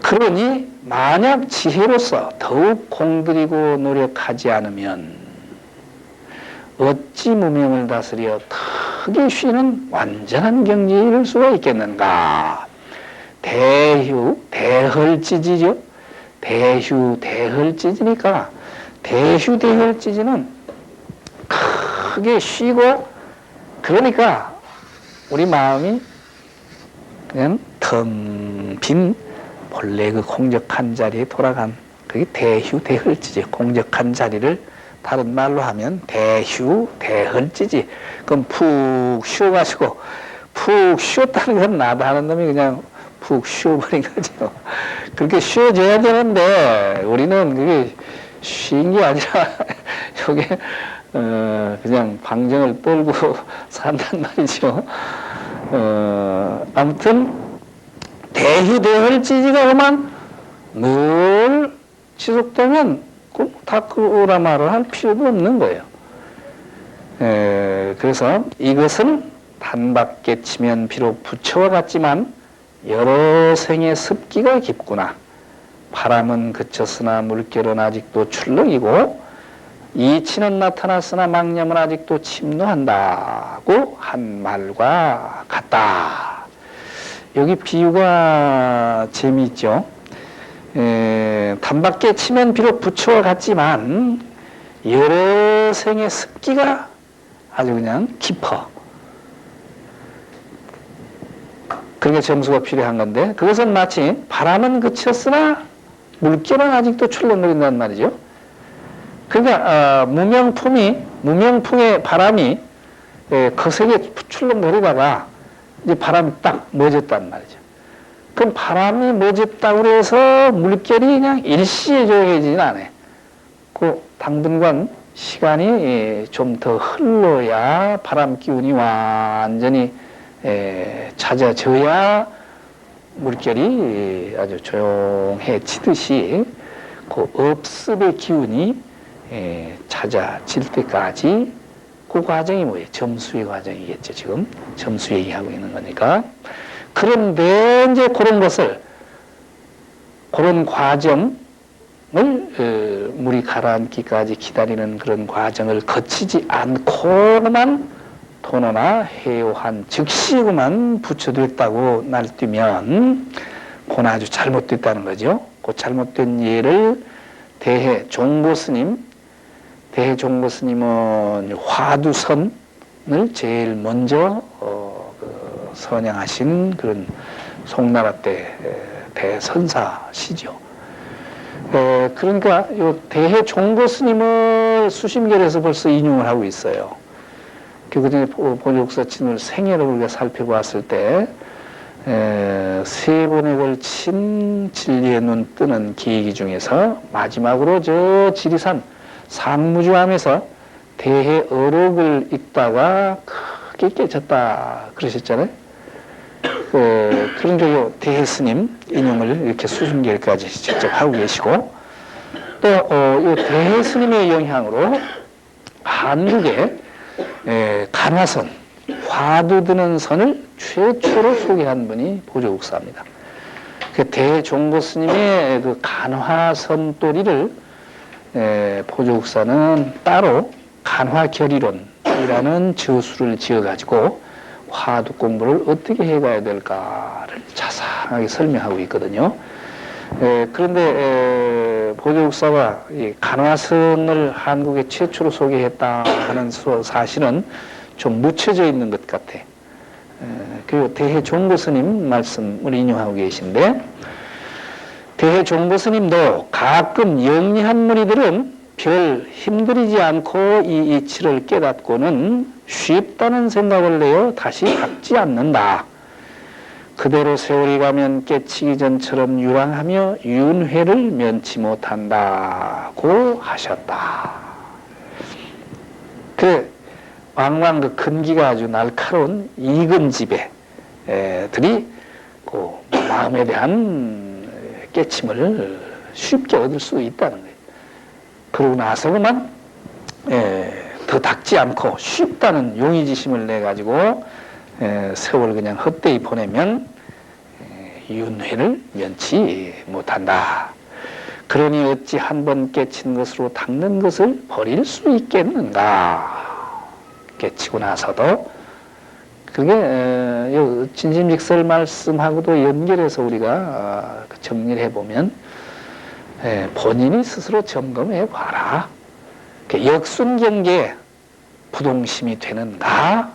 그러니 만약 지혜로서 더욱 공들이고 노력하지 않으면 어찌 무명을 다스려 턱에 쉬는 완전한 경지에 이를 수가 있겠는가. 대휴 대헐찌지죠. 대휴 대헐찌지니까 대휴 대헐찌지는 크게 쉬고 그러니까 우리 마음이 그냥 텅 빈 본래 그 공적한 자리에 돌아간 그게 대휴 대헐찌지. 공적한 자리를 다른 말로 하면 대휴 대헐찌지. 그럼 푹 쉬어가지고 푹 쉬었다는 건 나다 하는 놈이 그냥 푹 쉬어버린 거죠. 그렇게 쉬어줘야 되는데 우리는 그게 쉰 게 아니라 이게 그냥 방정을 떨고 산단 말이죠. 아무튼 대휴대헐찌지가 그만 늘 지속되면 다그오라 말을 할 필요도 없는 거예요. 그래서 이것은 단밖에 치면 비록 부처와 같지만 여러 생의 습기가 깊구나. 바람은 그쳤으나 물결은 아직도 출렁이고 이치는 나타났으나 망념은 아직도 침노한다고 한 말과 같다. 여기 비유가 재미있죠. 단밖에 치면 비록 부처와 같지만 여러 생의 습기가 아주 그냥 깊어. 그게 점수가 필요한 건데 그것은 마치 바람은 그쳤으나 물결은 아직도 출렁거린단 말이죠. 그러니까 무명풍의 바람이 거세게 출렁거리다가 이제 바람이 딱 멎었단 말이죠. 그럼 바람이 멎었다고 해서 물결이 그냥 일시에 조용해지진 않아요. 그 당분간 시간이 좀 더 흘러야 바람 기운이 완전히 찾아져야 물결이 아주 조용해지듯이 그 업습의 기운이 찾아질 때까지 그 과정이 뭐예요? 점수의 과정이겠죠. 지금 점수 얘기하고 있는 거니까. 그런데 이제 그런 것을 그런 과정을 물이 가라앉기까지 기다리는 그런 과정을 거치지 않고만 토너나 해오한 즉시에만 부처됐다고 날뛰면 그건 아주 잘못됐다는 거죠. 그 잘못된 예를 대해 종보스님은 화두선을 제일 먼저 선양하신 그런 송나라 때 대선사시죠. 그러니까 요 대해 종보스님을 수심결에서 벌써 인용을 하고 있어요. 그전에 보족사친을 생애를 우리가 살펴봤을 때 세 번에 걸친 진리의 눈 뜨는 계기 중에서 마지막으로 저 지리산 상무주암에서 대해 어록을 읽다가 크게 깨졌다 그러셨잖아요. 그런 게 대해 스님 인용을 이렇게 수순결까지 직접 하고 계시고, 또 이 대해 스님의 영향으로 한국에 간화선, 화두 드는 선을 최초로 소개한 분이 보조국사입니다. 그 대종보 스님의 그 간화선 도리를 보조국사는 따로 간화결의론이라는 저수를 지어가지고 화두 공부를 어떻게 해가야 될까를 자세하게 설명하고 있거든요. 그런데 보조국사가 이 간화선을 한국에 최초로 소개했다 하는 사실은 좀 묻혀져 있는 것 같아. 그리고 대해종보스님 말씀을 인용하고 계신데, 대해종보스님도 가끔 영리한 무리들은 별 힘들이지 않고 이 이치를 깨닫고는 쉽다는 생각을 내어 다시 닦지 않는다. 그대로 세월이 가면 깨치기 전처럼 유랑하며 윤회를 면치 못한다고 하셨다. 그래, 왕왕 그 근기가 아주 날카로운 이근지배들이 그 마음에 대한 깨침을 쉽게 얻을 수 있다는 거예요. 그러고 나서 그만 더 닦지 않고 쉽다는 용의지심을 내가지고 세월 그냥 헛되이 보내면 윤회를 면치 못한다. 그러니 어찌 한 번 깨친 것으로 닦는 것을 버릴 수 있겠는가. 깨치고 나서도 그게 진심직설 말씀하고도 연결해서 우리가 정리를 해보면 본인이 스스로 점검해 봐라. 역순경계에 부동심이 되는가,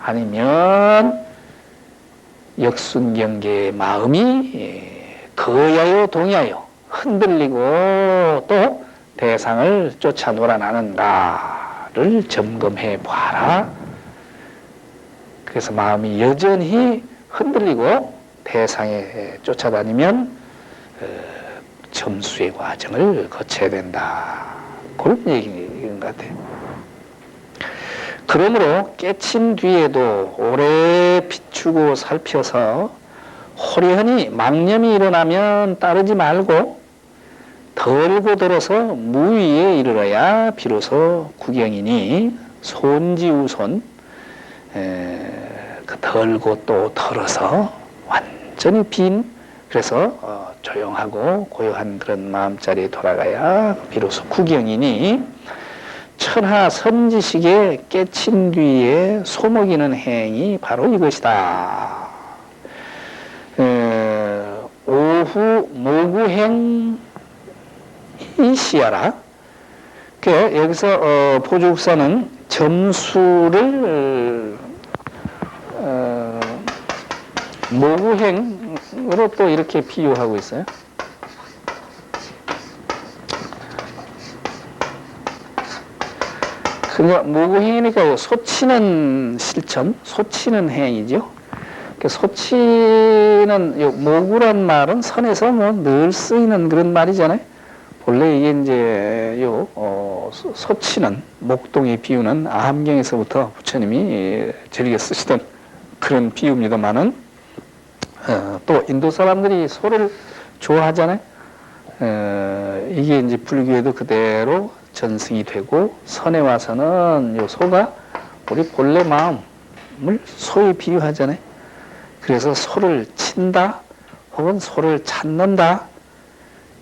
아니면 역순경계의 마음이 거야요 동야요 흔들리고 또 대상을 쫓아 놀아나는가를 점검해 봐라. 그래서 마음이 여전히 흔들리고 대상에 쫓아다니면 점수의 과정을 거쳐야 된다. 그런 얘기인 것 같아요. 그러므로 깨친 뒤에도 오래 비추고 살펴서 호련히 망념이 일어나면 따르지 말고 덜고 들어서 무위에 이르러야 비로소 구경이니 손지우손, 그 덜고 또 덜어서 완전히 빈, 그래서 조용하고 고요한 그런 마음자리에 돌아가야 비로소 구경이니 천하 선지식에 깨친 뒤에 소먹이는 행위 바로 이것이다. 오후 모구행 이시야라. 여기서 보조국사는 점수를 모구행으로 또 이렇게 비유하고 있어요. 그러니까 모구행이니까 소치는 실천, 소치는 행이죠. 소치는 모구란 말은 선에서 뭐 늘 쓰이는 그런 말이잖아요. 본래 이게 이제 소치는 목동의 비유는 아함경에서부터 부처님이 즐겨 쓰시던 그런 비유입니다만은 또 인도 사람들이 소를 좋아하잖아요. 이게 이제 불교에도 그대로 전승이 되고 선에 와서는 요 소가 우리 본래 마음을 소에 비유하잖아요. 그래서 소를 친다 혹은 소를 찾는다,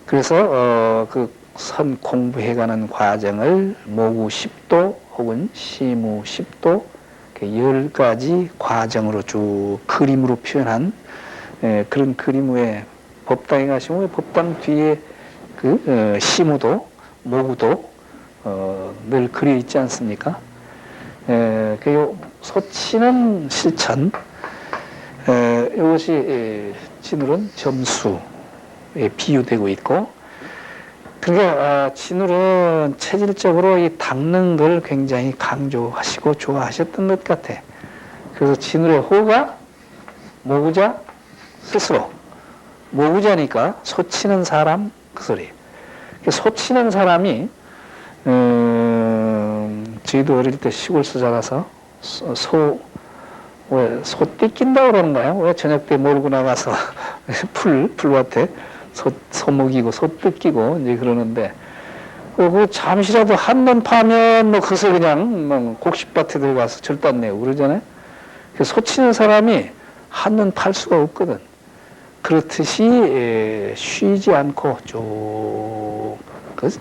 그래서 그 선 공부해가는 과정을 모구 10도 혹은 시무 10도 10가지 과정으로 쭉 그림으로 표현한 그런 그림 외에 법당에 가시면 법당 뒤에 그 시무도 모구도 늘 그려 있지 않습니까? 그 소치는 실천, 이것이 진울은 점수에 비유되고 있고, 그러니까 진울은 체질적으로 이 닦는 걸 굉장히 강조하시고 좋아하셨던 것 같아. 그래서 진울의 호가 모구자 스스로, 모구자니까 소치는 사람 그 소리. 소치는 사람이 저희도 어릴 때 시골서 자라서 소 뜯긴다고 그러는 거예요. 왜 저녁 때 몰고 나가서 풀밭에 소 먹이고 소 뜯기고 이제 그러는데, 그 잠시라도 한눈 파면 뭐 그새 그냥 뭐 곡식밭에 들어가서 절단 내고 그러잖아요. 소 치는 사람이 한눈 팔 수가 없거든. 그렇듯이 쉬지 않고 쭉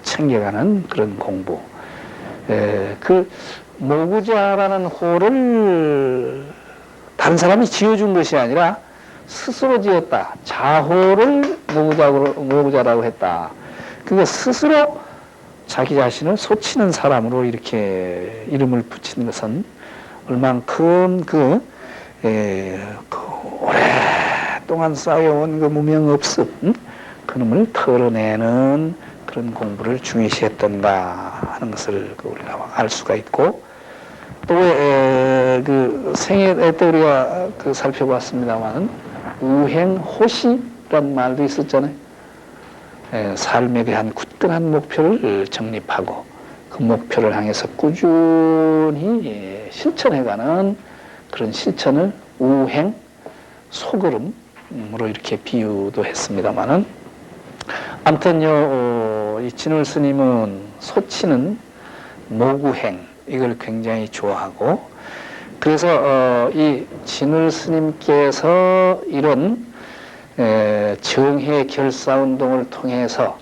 챙겨가는 그런 공부. 그 모구자라는 호를 다른 사람이 지어준 것이 아니라 스스로 지었다. 자호를 모구자라고 했다. 그러니까 스스로 자기 자신을 소치는 사람으로 이렇게 이름을 붙인 것은 얼만큼 그 오랫동안 쌓여온 그 무명업습, 그놈을 털어내는 그런 공부를 중요시했던가 하는 것을 우리가 알 수가 있고, 또 그 생애 때 우리가 살펴봤습니다만 우행호시란 말도 있었잖아요. 삶에 대한 굳건한 목표를 정립하고 그 목표를 향해서 꾸준히 실천해가는 그런 실천을 우행, 소걸음으로 이렇게 비유도 했습니다만은, 아무튼 이 진울 스님은 소치는 모구행 이걸 굉장히 좋아하고, 그래서 이 진울 스님께서 이런 정해 결사운동을 통해서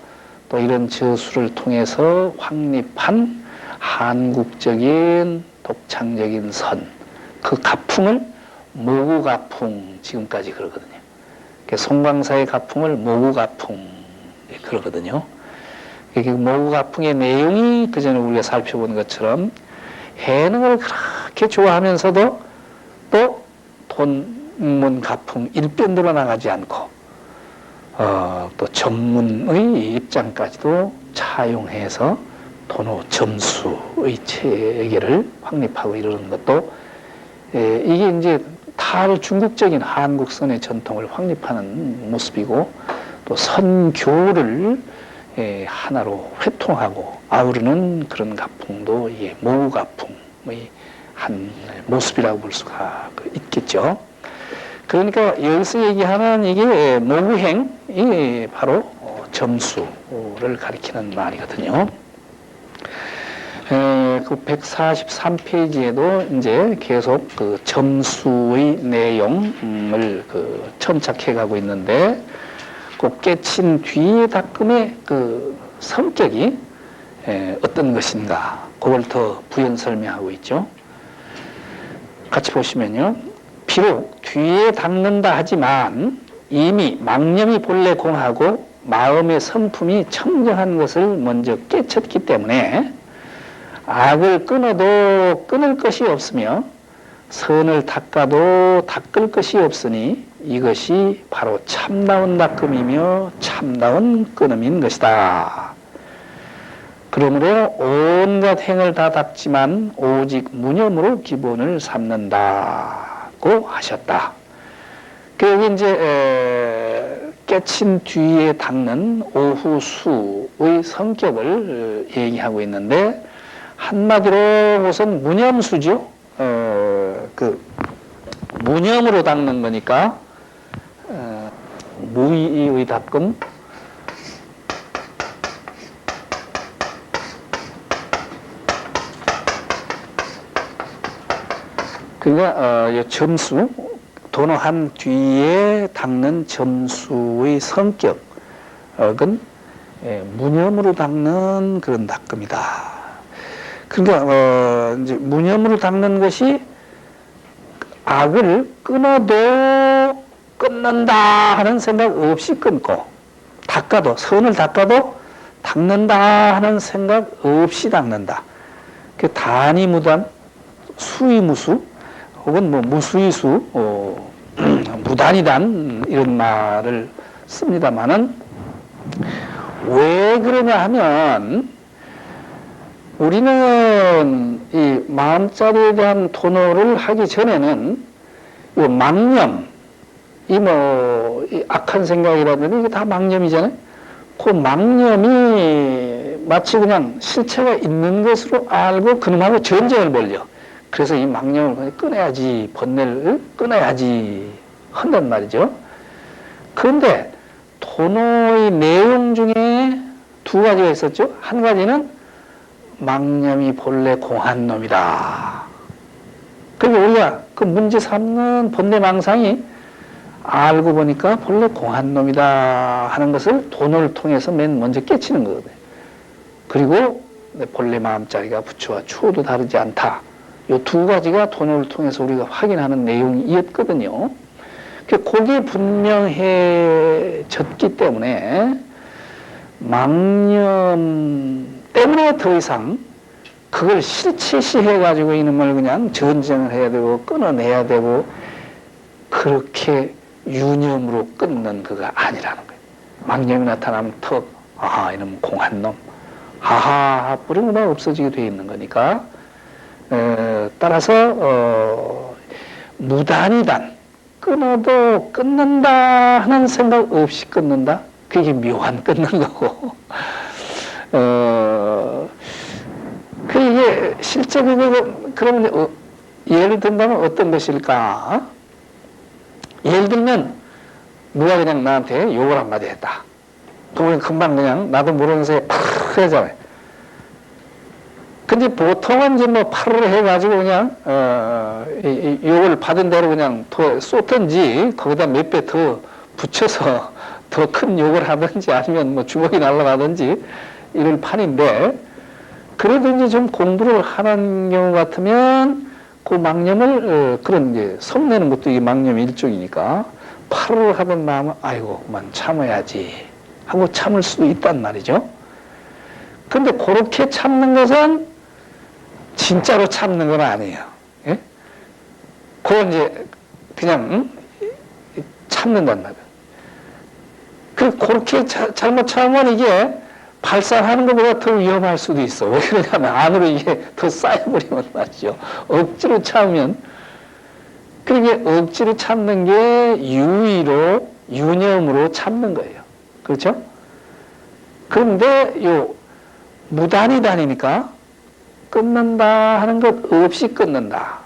또 이런 저수를 통해서 확립한 한국적인 독창적인 선, 그 가풍을 모구가풍 지금까지 그러거든요. 송광사의 가풍을 모구가풍 그러거든요. 모구가풍의 내용이 그전에 우리가 살펴본 것처럼 해능을 그렇게 좋아하면서도 또 돈문 가풍 일변으로 나가지 않고 또 전문의 입장까지도 차용해서 돈호 점수의 체계를 확립하고 이러는 것도 이게 이제 탈중국적인 한국선의 전통을 확립하는 모습이고, 또 선교를 하나로 회통하고 아우르는 그런 가풍도 이게 모가풍의 한 모습이라고 볼 수가 있겠죠. 그러니까 여기서 얘기하는 이게 모구행이 바로 점수를 가리키는 말이거든요. 그 143페이지에도 이제 계속 그 점수의 내용을 천착해 가고 있는데, 그 깨친 뒤에 닦음의 그 성격이 어떤 것인가, 그걸 더 부연 설명하고 있죠. 같이 보시면요. 비록 뒤에 닦는다 하지만 이미 망념이 본래 공하고 마음의 성품이 청정한 것을 먼저 깨쳤기 때문에 악을 끊어도 끊을 것이 없으며 선을 닦아도 닦을 것이 없으니 이것이 바로 참다운 닦음이며 참다운 끊음인 것이다. 그러므로 온갖 행을 다 닦지만 오직 무념으로 기본을 삼는다고 하셨다. 여기 이제 깨친 뒤에 닦는 오후수의 성격을 얘기하고 있는데, 한마디로 우선 무념수죠. 무념으로 닦는 거니까 무의의 닦음, 그러니까 점수, 도노한 뒤에 닦는 점수의 성격은 무념으로 닦는 그런 닦음이다. 그러니까 이제 무념으로 닦는 것이 악을 끊어도 끊는다 하는 생각 없이 끊고, 닦아도, 선을 닦아도 닦는다 하는 생각 없이 닦는다. 그 단이무단, 수이무수, 혹은 뭐 무수이수, 무단이단 이런 말을 씁니다만은, 왜 그러냐 하면 우리는 이 마음자리에 대한 토노를 하기 전에는 이 망념, 이 악한 생각이라든지 이게 다 망념이잖아요. 그 망념이 마치 그냥 실체가 있는 것으로 알고 그놈하고 전쟁을 벌려. 그래서 이 망념을 끊어야지, 번뇌를 끊어야지 한단 말이죠. 그런데 토노의 내용 중에 두 가지가 있었죠. 한 가지는 망념이 본래 공한 놈이다. 그리고 우리가 그 문제 삼는 번뇌망상이 알고 보니까 본래 공한 놈이다 하는 것을 토노를 통해서 맨 먼저 깨치는 거거든요. 그리고 본래 마음자리가 부처와 추호도 다르지 않다. 이 두 가지가 토노를 통해서 우리가 확인하는 내용이었거든요. 그게 분명해졌기 때문에 망념 때문에 더 이상 그걸 실체시해가지고 이놈을 그냥 전쟁을 해야 되고 끊어내야 되고 그렇게 유념으로 끊는 그가 아니라는 거예요. 망념이 나타나면 턱, 아하, 이놈은 공한 놈, 하하, 뿌리는 거 없어지게 돼 있는 거니까, 따라서, 무단이단, 끊어도 끊는다 하는 생각 없이 끊는다? 그게 묘한 끊는 거고, 이게 실제 그러면 예를 든다면 어떤 것일까? 예를 들면 누가 그냥 나한테 욕을 한마디 했다. 그러면 금방 그냥 나도 모르는 사이에 팍 하잖아요. 근데 보통은 이제 뭐 팔을 해가지고 그냥 욕을 받은 대로 그냥 더 쏟든지 거기다 몇 배 더 붙여서 더 큰 욕을 하든지 아니면 뭐 주먹이 날아가든지 이런 판인데, 그래도 이제 좀 공부를 하는 경우 같으면 그 망념을 그런 이제 성내는 것도 이게 망념의 일종이니까 팔을 하던 마음은 아이고 만 참아야지 하고 참을 수도 있단 말이죠. 근데 그렇게 참는 것은 진짜로 참는 건 아니에요. 예? 그건 이제 그냥 참는단 말이에요. 그렇게 잘못 참으면 이게 발산하는 것보다 더 위험할 수도 있어. 왜 그러냐면 안으로 이게 더 쌓여버리면 말이죠. 억지로 참으면, 그러게 억지로 참는 게 유의로, 유념으로 참는 거예요. 그렇죠? 그런데 요 무단이 다니니까 끊는다 하는 것 없이 끊는다.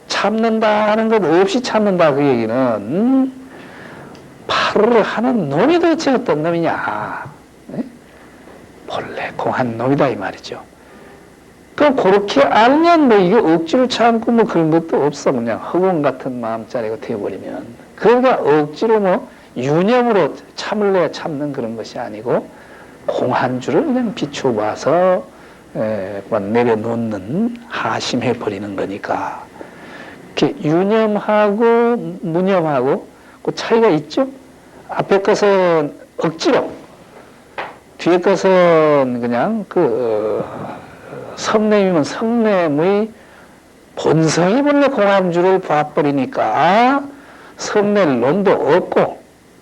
참는다 하는 것 없이 참는다. 그 얘기는 팔을 하는 놈이 도대체 어떤 놈이냐. 네? 본래 공한 놈이다 이 말이죠. 그럼 그렇게 알면 뭐 이게 억지로 참고 뭐 그런 것도 없어. 그냥 허공 같은 마음자리가 되어버리면. 그러니까 억지로 뭐 유념으로 참을래 참는 그런 것이 아니고 공한 줄을 그냥 비춰봐서 내려놓는, 하심해버리는 거니까. 이렇게 유념하고 무념하고 그 차이가 있죠? 앞에 것은 억지로, 뒤에 것은 그냥 성냄이면 성냄의 본성이 본래 공함주를 봐버리니까 성낼 놈도 없고,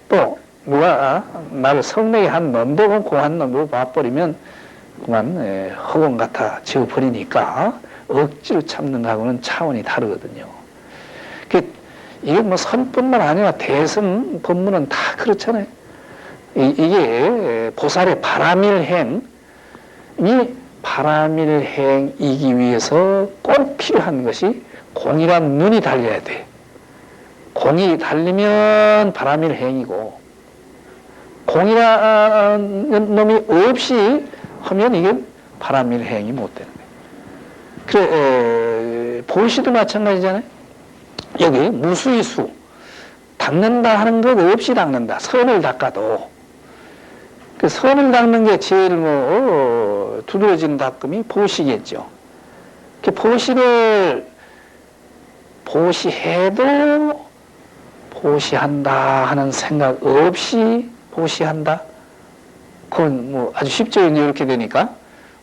또 누가 나를 성내게 한 놈도 공한 놈으로 봐버리면 그만 허공 같아 지어버리니까 억지로 참는 거하고는 차원이 다르거든요. 이게 뭐 선뿐만 아니라 대승 법문은 다 그렇잖아요. 이게 보살의 바라밀행이 바라밀행이기 위해서 꼭 필요한 것이 공이란 눈이 달려야 돼. 공이 달리면 바라밀행이고, 공이라는 놈이 없이 하면 이게 바라밀행이 못 되는 거예요. 그래, 보시도 마찬가지잖아요. 여기 무수이수, 닦는다 하는 것 없이 닦는다. 선을 닦아도. 그 선을 닦는 게 제일 두드러지는 닦음이 보시겠죠. 그 보시를 보시해도 보시한다 하는 생각 없이 보시한다. 그건 뭐 아주 쉽죠. 이렇게 되니까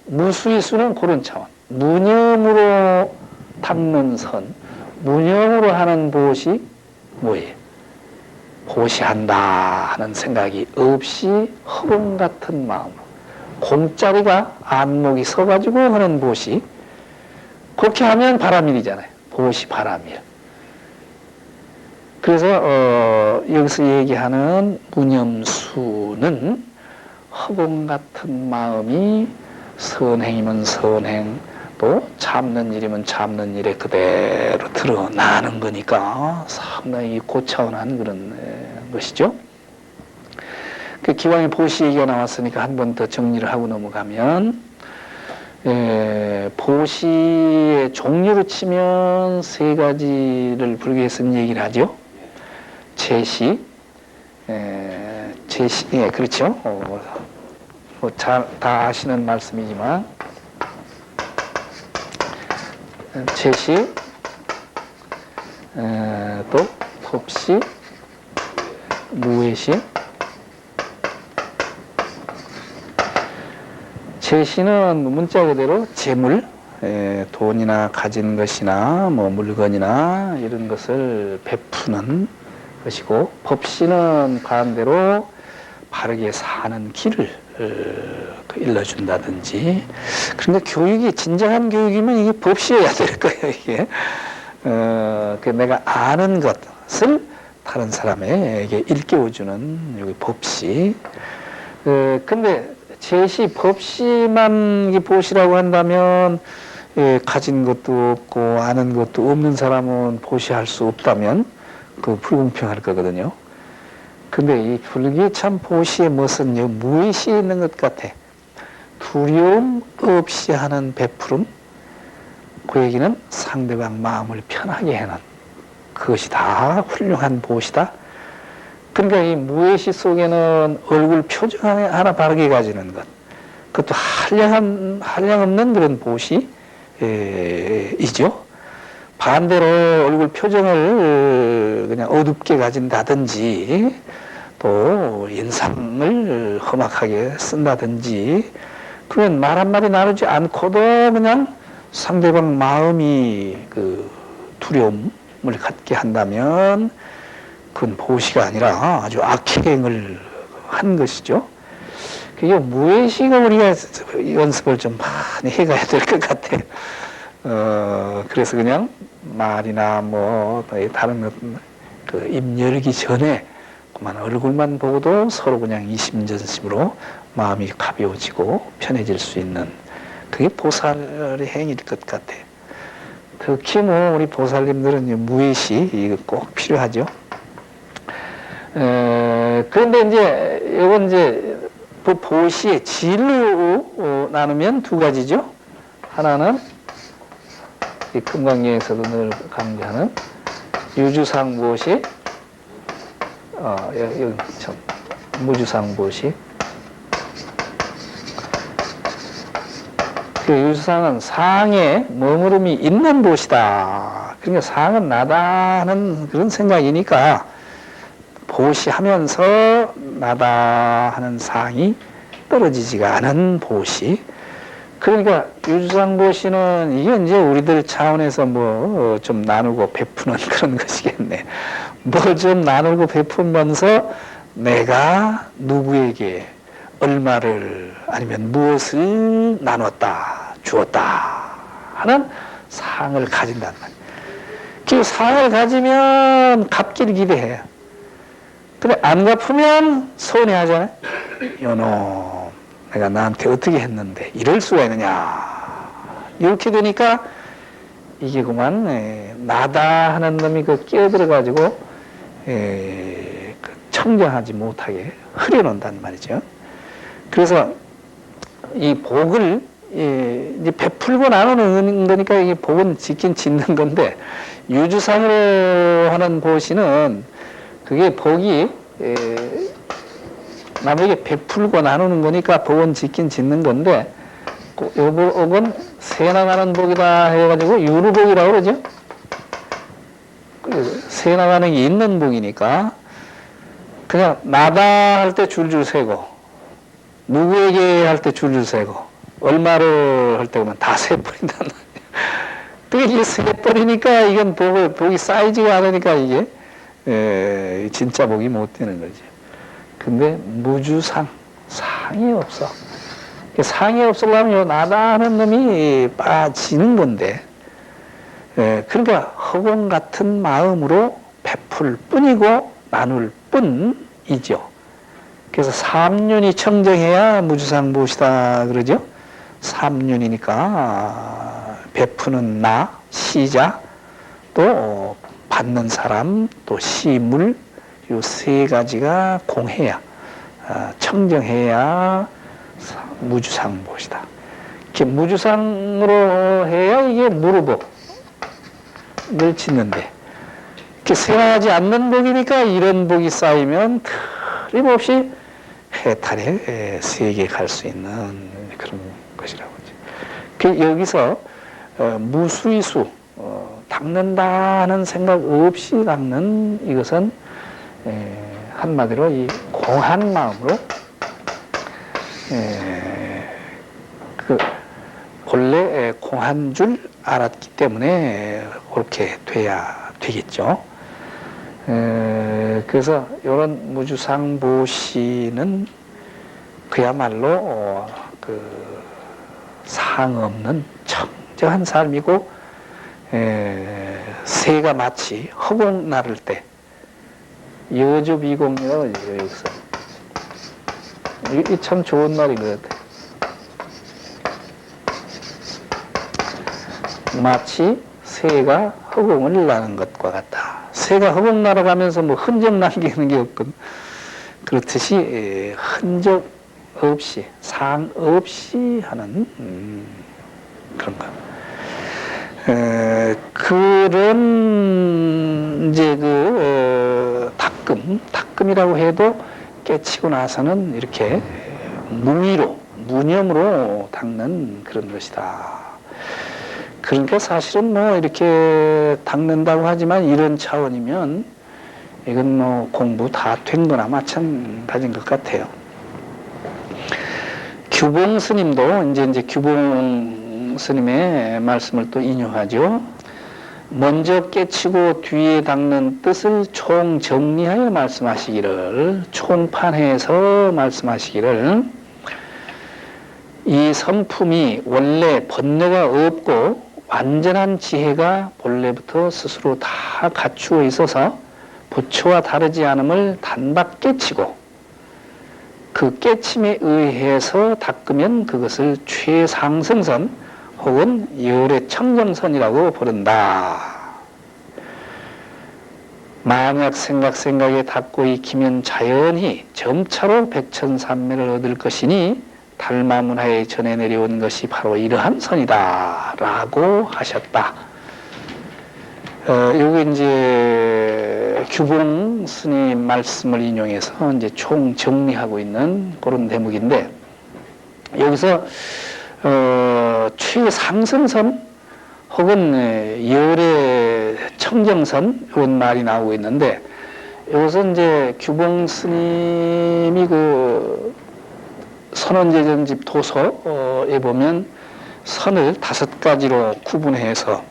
무수의 수는 그런 차원. 무념으로 닦는 선, 무념으로 하는 보시 뭐예요? 보시한다 하는 생각이 없이 허공 같은 마음으로 공짜리가 안목이 서가지고 하는 보시. 그렇게 하면 바람일이잖아요. 보시 바람일. 그래서 여기서 얘기하는 무념수는 허공 같은 마음이 선행이면 선행, 또 참는 일이면 참는 일에 그대로 드러나는 거니까 상당히 고차원한 그런 것이죠. 그 기왕에 보시 얘기가 나왔으니까 한 번 더 정리를 하고 넘어가면, 보시의 종류로 치면 세 가지를 불교에서는 얘기를 하죠. 제시, 예, 그렇죠. 다 아시는 말씀이지만, 제시, 또 법시, 무외시. 제시는 문자 그대로 재물, 돈이나 가진 것이나 뭐 물건이나 이런 것을 베푸는 것이고, 법시는 반대로 바르게 사는 길을 일러준다든지. 그러니까 교육이 진정한 교육이면 이게 법시여야 될 거예요. 이게 내가 아는 것을 다른 사람에게 일깨워주는 여기 법시. 근데 제시 법시만 보시라고 한다면, 가진 것도 없고 아는 것도 없는 사람은 보시할 수 없다면 그 불공평할 거거든요. 근데 이 불교 참 보시의 무슨 무의식이 있는 것 같아. 두려움 없이 하는 베푸름. 그 얘기는 상대방 마음을 편하게 해는 그것이 다 훌륭한 보시다. 그러니까 이 무의식 속에는 얼굴 표정 하나 바르게 가지는 것, 그것도 한량없는 그런 보시이죠. 반대로 얼굴 표정을 그냥 어둡게 가진다든지, 또 인상을 험악하게 쓴다든지, 그건 말 한마디 나누지 않고도 그냥 상대방 마음이 그 두려움을 갖게 한다면 그건 보시가 아니라 아주 악행을 한 것이죠. 그게 무의식을 우리가 연습을 좀 많이 해가야 될 것 같아요. 그래서 그냥 말이나 뭐 다른 것, 입 열기 전에 그만 얼굴만 보고도 서로 그냥 이심전심으로 마음이 가벼워지고 편해질 수 있는, 그게 보살의 행위일 것 같아요. 특히 뭐 우리 보살님들은 무의식 이거 꼭 필요하죠. 그런데 이제 이건 이제 보시의 질로 나누면 두 가지죠. 하나는 이 금강경에서도 늘 강조하는 유주상보시, 여기 참 무주상보시. 그 유주상은 상에 머무름이 있는 보시다. 그러니까 상은 나다 하는 그런 생각이니까 보시하면서 나다 하는 상이 떨어지지가 않은 보시. 그러니까 유주상보시는 이게 이제 우리들 차원에서 뭐 좀 나누고 베푸는 그런 것이겠네. 뭘 좀 나누고 베푸면서 내가 누구에게 얼마를 아니면 무엇을 나눴다, 주었다 하는 상을 가진단 말이에요. 그 상을 가지면 갚기를 기대해요. 근데 안 갚으면 서운해하잖아요. 요놈, 내가 나한테 어떻게 했는데 이럴 수가 있느냐. 이렇게 되니까 이게 그만 나다 하는 놈이 끼어들어가지고 청정하지 못하게 흐려놓는단 말이죠. 그래서 이 복을 이제 베풀고 나누는 거니까 이게 복은 짓긴 짓는 건데, 유주상으로 하는 보시는 그게 복이 남에게 베풀고 나누는 거니까 복은 짓긴 짓는 건데, 요 복은 새 나가는 복이다 해가지고 유루복이라고 그러죠. 새 나가는 게 있는 복이니까 그냥 나다 할 때 줄줄 세고, 누구에게 할 때 줄줄 세고, 얼마를 할 때 보면 다 세버린단 말이에요. 또 이게 세버리니까 이건 복이 쌓이지가 않으니까 이게 진짜 복이 못 되는 거죠. 근데 무주상, 상이 없어. 상이 없으려면 나다 하는 놈이 빠지는 건데, 그러니까 허공 같은 마음으로 베풀 뿐이고 나눌 뿐이죠. 그래서 삼륜이 청정해야 무주상 보시다 그러죠. 삼륜이니까 베푸는 나, 시자, 또 받는 사람, 또 시물, 요 세 가지가 공해야, 청정해야 무주상 보시다. 이렇게 무주상으로 해야 이게 무르복을 짓는데, 이렇게 세하지 않는 복이니까 이런 복이 쌓이면 틀림없이 해탈의 세계에 갈 수 있는 그런 것이라고 하죠. 여기서 무수이수, 닦는다는 생각 없이 닦는 이것은 한마디로 이 공한 마음으로 본래 공한 줄 알았기 때문에 그렇게 돼야 되겠죠. 그래서 이런 무주상보시는 그야말로 상 없는 청정한 삶이고, 새가 마치 허공 나를 때 여주비공이라고 여기서 이 참 좋은 말인 것 같아요. 마치 새가 허공을 나는 것과 같다. 새가 허공 날아가면서 뭐 흔적 남기는 게 없거든. 그렇듯이 흔적 없이, 상 없이 하는 그런 거. 그런 이제 닦음이라고 해도 깨치고 나서는 이렇게 무념으로 닦는 그런 것이다. 그러니까 사실은 뭐 이렇게 닦는다고 하지만 이런 차원이면 이건 뭐 공부 다 된 거나 마찬가지인 것 같아요. 규봉 스님도 이제 규봉 스님의 말씀을 또 인용하죠. 먼저 깨치고 뒤에 닦는 뜻을 총 정리하여 말씀하시기를, 총판해서 말씀하시기를, 이 성품이 원래 번뇌가 없고 완전한 지혜가 본래부터 스스로 다 갖추어 있어서 부처와 다르지 않음을 단박 깨치고 그 깨침에 의해서 닦으면 그것을 최상승선 혹은 열의 청정선이라고 부른다. 만약 생각에 닦고 익히면 자연히 점차로 백천삼매를 얻을 것이니 달마문화에 전해 내려온 것이 바로 이러한 선이다 라고 하셨다. 요게 이제 규봉 스님 말씀을 인용해서 이제 총 정리하고 있는 그런 대목인데, 여기서 최상승선 혹은 열의 청정선 이런 말이 나오고 있는데, 여기서 이제 규봉 스님이 선원제전집 도서에 보면 선을 5가지로 구분해서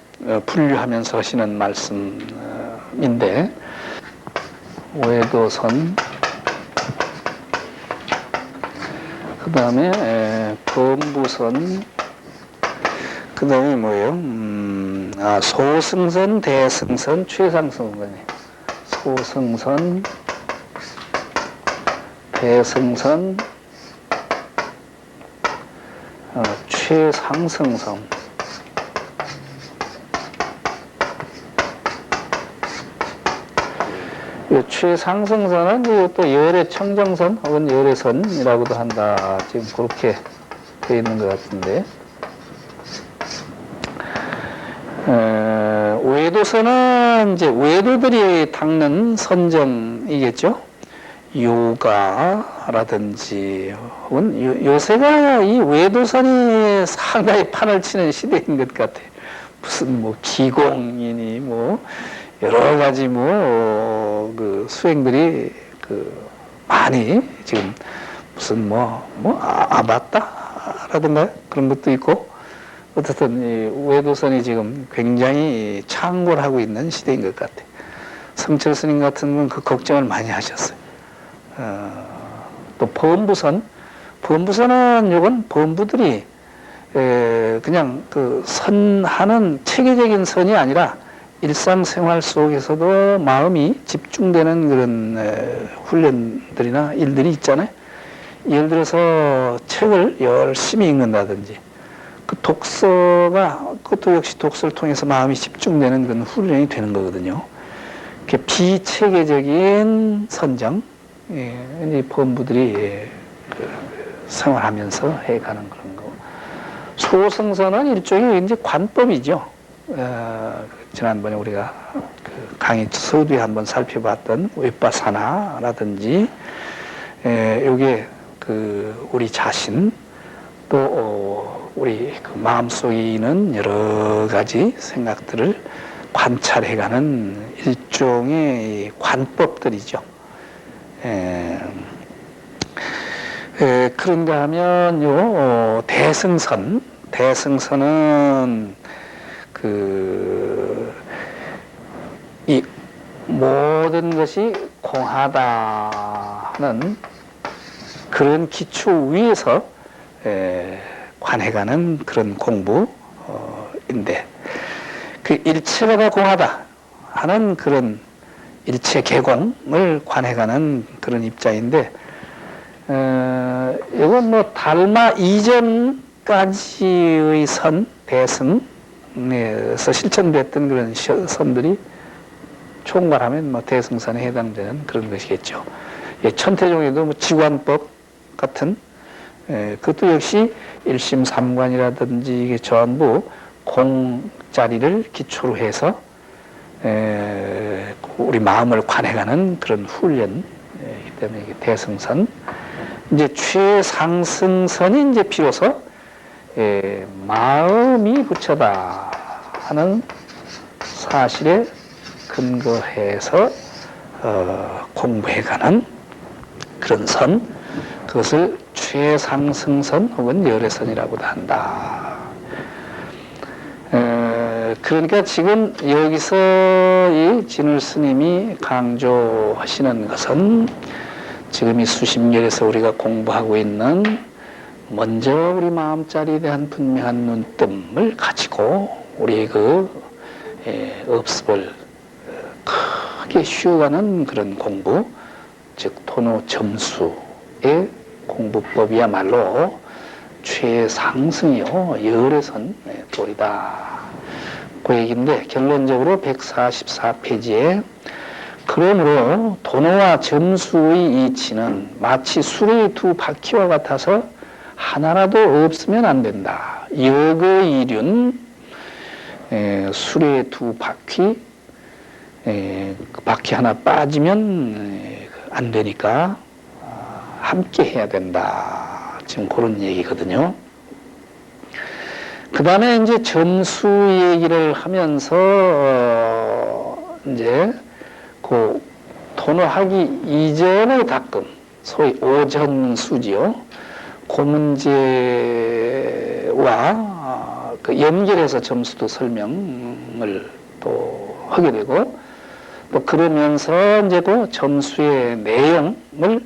분류하면서 하시는 말씀인데, 외도선, 그 다음에 범부선, 그 다음에 뭐예요? 소승선, 대승선, 최상승선이. 소승선, 대승선, 최상승선. 이 최상승선은 또 열의 청정선 혹은 열의 선이라고도 한다. 지금 그렇게 되어 있는 것 같은데, 외도선은 이제 외도들이 닦는 선정이겠죠. 요가라든지 혹은 요새가 이 외도선이 상당히 판을 치는 시대인 것 같아. 무슨 뭐 기공이니 뭐 여러 가지 그 수행들이 많이 지금 무슨 아바타라든가 그런 것도 있고 어쨌든 이 외도선이 지금 굉장히 창궐하고 있는 시대인 것 같아. 성철 스님 같은 분 그 걱정을 많이 하셨어요. 또 범부선은 요건 범부들이 그냥 선하는 체계적인 선이 아니라 일상생활 속에서도 마음이 집중되는 그런 훈련들이나 일들이 있잖아요. 예를 들어서 책을 열심히 읽는다든지 그 독서가 그것도 역시 독서를 통해서 마음이 집중되는 그런 훈련이 되는 거거든요. 비체계적인 선정, 이제 범부들이 생활하면서 해가는 그런 거. 소승선은 일종의 이제 관법이죠. 지난번에 우리가 강의 서두에 한번 살펴봤던 윗바사나라든지, 요게 우리 자신, 또 우리 마음속에 있는 여러 가지 생각들을 관찰해가는 일종의 관법들이죠. 그런가 하면 대승선은 이 모든 것이 공하다는 그런 기초 위에서 관해가는 그런 공부인데, 그 일체가 다 공하다 하는 그런 일체 개공을 관해가는 그런 입장인데, 이건 뭐 달마 이전까지의 대승에서 실천됐던 그런 선들이 총괄하면 뭐 대승선에 해당되는 그런 것이겠죠. 천태종에도 뭐 지관법 같은, 그것도 역시 일심 삼관이라든지 이게 전부 공자리를 기초로 해서 우리 마음을 관해가는 그런 훈련이기 때문에 이게 대승선. 이제 최상승선이 이제 비로소 마음이 부처다 하는 사실에 근거해서 공부해가는 그런 선, 그것을 최상승선 혹은 열애선이라고도 한다. 그러니까 지금 여기서 이 진울 스님이 강조하시는 것은 지금 이 수심열에서 우리가 공부하고 있는 먼저 우리 마음자리에 대한 분명한 눈뜸을 가지고 우리의 업습을 크게 쉬어가는 그런 공부, 즉 토노 점수의 공부법이야말로 최상승이요 열애선 도리다. 그 얘기인데 결론적으로 144페이지에 그러므로 도노와 점수의 이치는 마치 수레의 두 바퀴와 같아서 하나라도 없으면 안 된다. 여거이륜 수레의 두 바퀴, 그 바퀴 하나 빠지면 안 되니까 함께 해야 된다. 지금 그런 얘기거든요. 그 다음에 이제 점수 얘기를 하면서 이제 그 토노하기 이전의 닦음, 소위 오전수지요. 그 문제와 연결해서 점수도 설명을 또 하게 되고, 또 그러면서 이제 그 점수의 내용을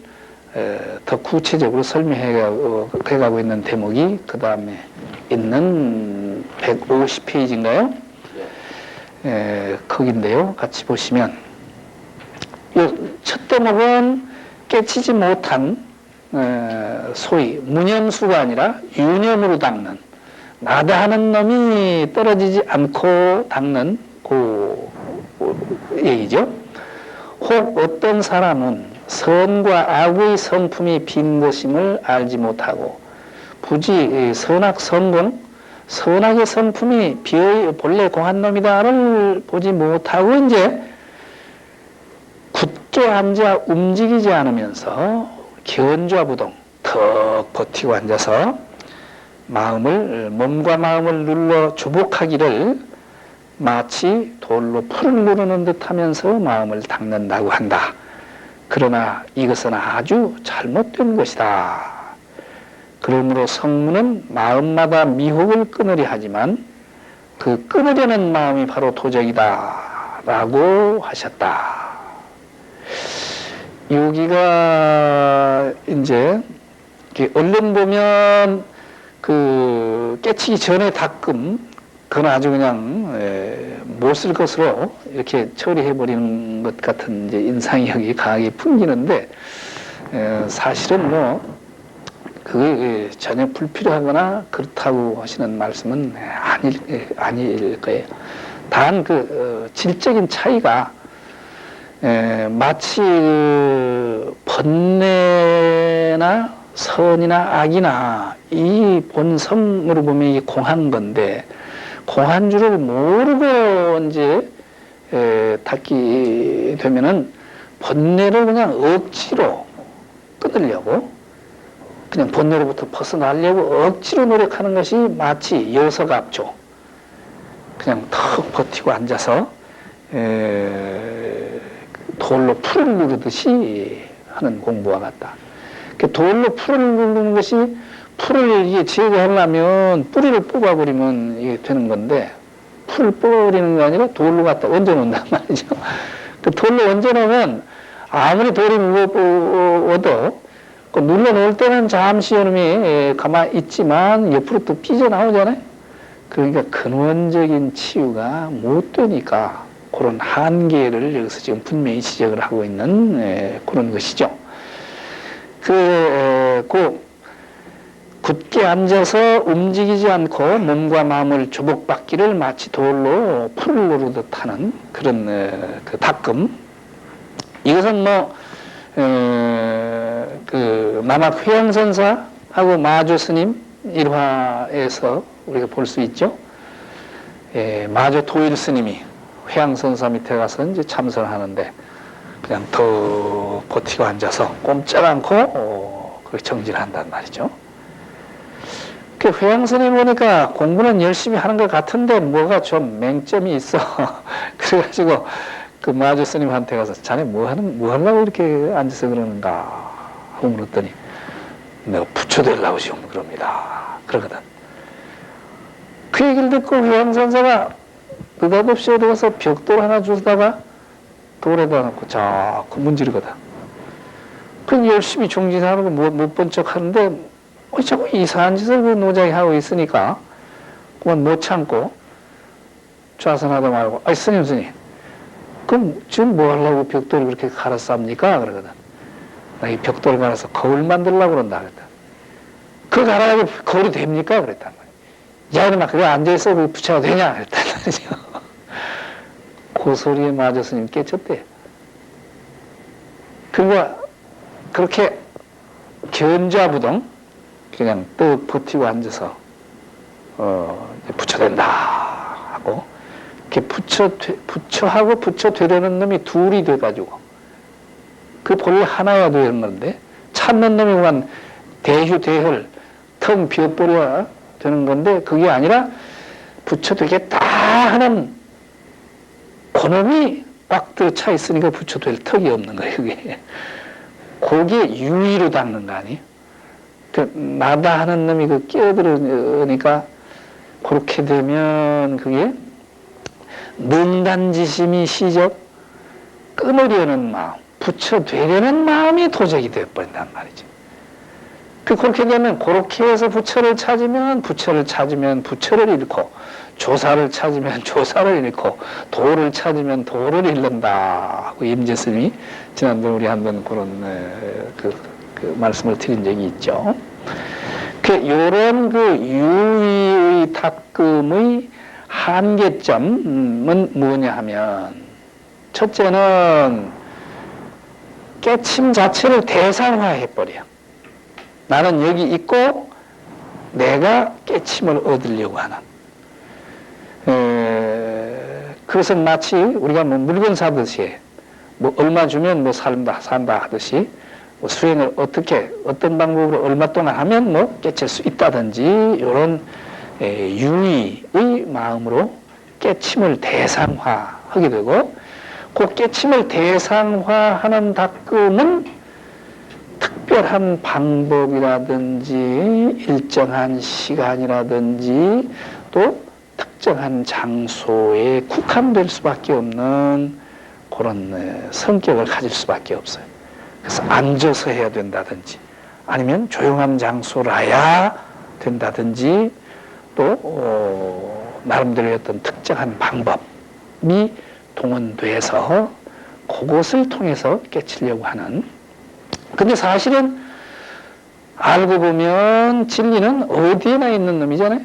더 구체적으로 설명해가고 있는 대목이 그 다음에 있는 150페이지인가요? 거긴데요. 같이 보시면 첫 대목은 깨치지 못한 소위 무념수가 아니라 유념으로 닦는, 나다 하는 놈이 떨어지지 않고 닦는 그 얘기죠. 혹 어떤 사람은 선과 악의 성품이 빈 것임을 알지 못하고 부지 선악성공, 선악의 성품이 본래 공한 놈이다를 보지 못하고 이제 굳게 굳게 앉아 움직이지 않으면서 견좌부동 턱 버티고 앉아서 몸과 마음을 눌러 주복하기를 마치 돌로 풀을 누르는 듯 하면서 마음을 닦는다고 한다. 그러나 이것은 아주 잘못된 것이다. 그러므로 성문은 마음마다 미혹을 끊으려 하지만 그 끊으려는 마음이 바로 도적이다 라고 하셨다. 여기가 이제 얼른 보면 그 깨치기 전에 닦음 그건 아주 그냥 못 쓸 것으로 이렇게 처리해버리는 것 같은 이제 인상이 여기 강하게 풍기는데 사실은 뭐 그게 전혀 불필요하거나 그렇다고 하시는 말씀은 아닐 거예요. 단 그 질적인 차이가 마치 번뇌나 선이나 악이나 이 본성으로 보면 이게 공한 건데 공한 줄을 모르고 이제 닦기 되면은 번뇌를 그냥 억지로 끊으려고 그냥 번뇌로부터 벗어나려고 억지로 노력하는 것이 마치 여석압조 그냥 턱 버티고 앉아서 돌로 풀을 누르듯이 하는 공부와 같다. 돌로 풀을 누르는 것이 풀을 이게 제거하려면 뿌리를 뽑아버리면 이게 되는 건데 풀을 뽑아버리는 게 아니라 돌로 갖다 얹어놓는단 말이죠. 그 돌로 얹어놓으면 아무리 돌이 무거워도 그 눌러놓을 때는 잠시 여름이 가만히 있지만 옆으로 또 삐져나오잖아요. 그러니까 근원적인 치유가 못 되니까 그런 한계를 여기서 지금 분명히 지적을 하고 있는 그런 것이죠. 굳게 앉아서 움직이지 않고 몸과 마음을 주복받기를 마치 돌로 풀을 누르듯 하는 그런 그 닦음. 이것은 남학 회양선사하고 마조스님 일화에서 우리가 볼 수 있죠. 마조 도일스님이 회양선사 밑에 가서 이제 참선하는데 그냥 더 버티고 앉아서 꼼짝 않고 그렇게 정진을 한단 말이죠. 그 회양선에 보니까 공부는 열심히 하는 것 같은데 뭐가 좀 맹점이 있어. 그래가지고 그 마조 스님한테 가서 자네 뭐 하려고 이렇게 앉아서 그러는가 하고 물었더니 내가 부처되려고 지금 그럽니다. 그러거든. 그 얘기를 듣고 회양선사가 느닷없이 어디 가서 벽돌 하나 주다가 돌에다 놓고 자꾸 문지르거든. 그 열심히 정진하는 거 못 본 척 하는데 자꾸 이상한 짓을 그 노장이 하고 있으니까 그건 못 참고 좌선하다 말고 아이 스님 그럼 지금 뭐 하려고 벽돌을 그렇게 갈았습니까? 그러거든. 나 이 벽돌 갈아서 거울 만들려고 그런다 그랬다. 그거 갈아가지고 거울이 됩니까? 그랬단 말이야. 야 이놈아 그거 앉아있어 그 부처가 되냐? 그랬단 말이죠. 그 소리에 마조 스님 깨쳤대. 그거 그렇게 견좌부동 그냥 떡 버티고 앉아서 부처된다 하고 이렇게 부처하고 부처 되려는 놈이 둘이 돼가지고 그 본래 하나가 되는 건데 찾는 놈이 대휴대혈 텅 비어버려 되는 건데 그게 아니라 부처 되겠다 하는 그놈이 꽉 들어차 있으니까 부처 될 턱이 없는 거예요. 그게 유의로 닦는 거 아니에요? 나다 하는 놈이 끼어들으니까 그렇게 되면 그게 능단지심이 시적 끊으려는 마음, 부처 되려는 마음이 도적이 되어버린단 말이죠. 그렇게 되면 그렇게 해서 부처를 찾으면 부처를 잃고 조사를 찾으면 조사를 잃고 도를 찾으면 도를 잃는다 하고 임재스님이 지난번에 우리 한번 그런 그 말씀을 드린 적이 있죠. 요런 유의의 닦음의 한계점은 뭐냐 하면 첫째는 깨침 자체를 대상화해버려. 나는 여기 있고 내가 깨침을 얻으려고 하는 그것은 마치 우리가 물건 사듯이 뭐 얼마 주면 뭐 산다 하듯이 뭐 수행을 어떤 방법으로 얼마 동안 하면 뭐 깨칠 수 있다든지 이런 유의의 마음으로 깨침을 대상화하게 되고, 그 깨침을 대상화하는 닦음은 특별한 방법이라든지 일정한 시간이라든지 또 특정한 장소에 국한될 수밖에 없는 그런 성격을 가질 수밖에 없어요. 그래서 앉아서 해야 된다든지 아니면 조용한 장소라야 된다든지 또 나름대로의 어떤 특정한 방법이 동원돼서 그것을 통해서 깨치려고 하는. 근데 사실은 알고 보면 진리는 어디에나 있는 놈이잖아요.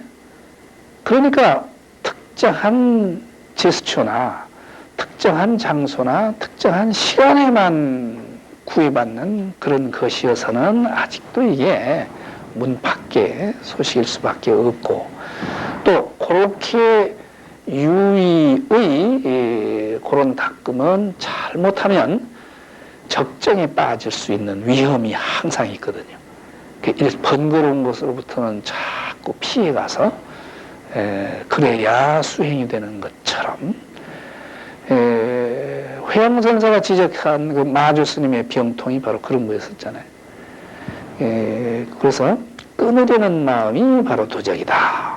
그러니까 특정한 제스처나 특정한 장소나 특정한 시간에만 구애받는 그런 것이어서는 아직도 이게 문 밖에 소식일 수밖에 없고, 또 그렇게 유의의 그런 닦음은 잘못하면 적정에 빠질 수 있는 위험이 항상 있거든요. 번거로운 것으로부터는 자꾸 피해가서 그래야 수행이 되는 것처럼, 회영선사가 지적한 그 마주 스님의 병통이 바로 그런 거였었잖아요. 그래서 끊으려는 마음이 바로 도적이다.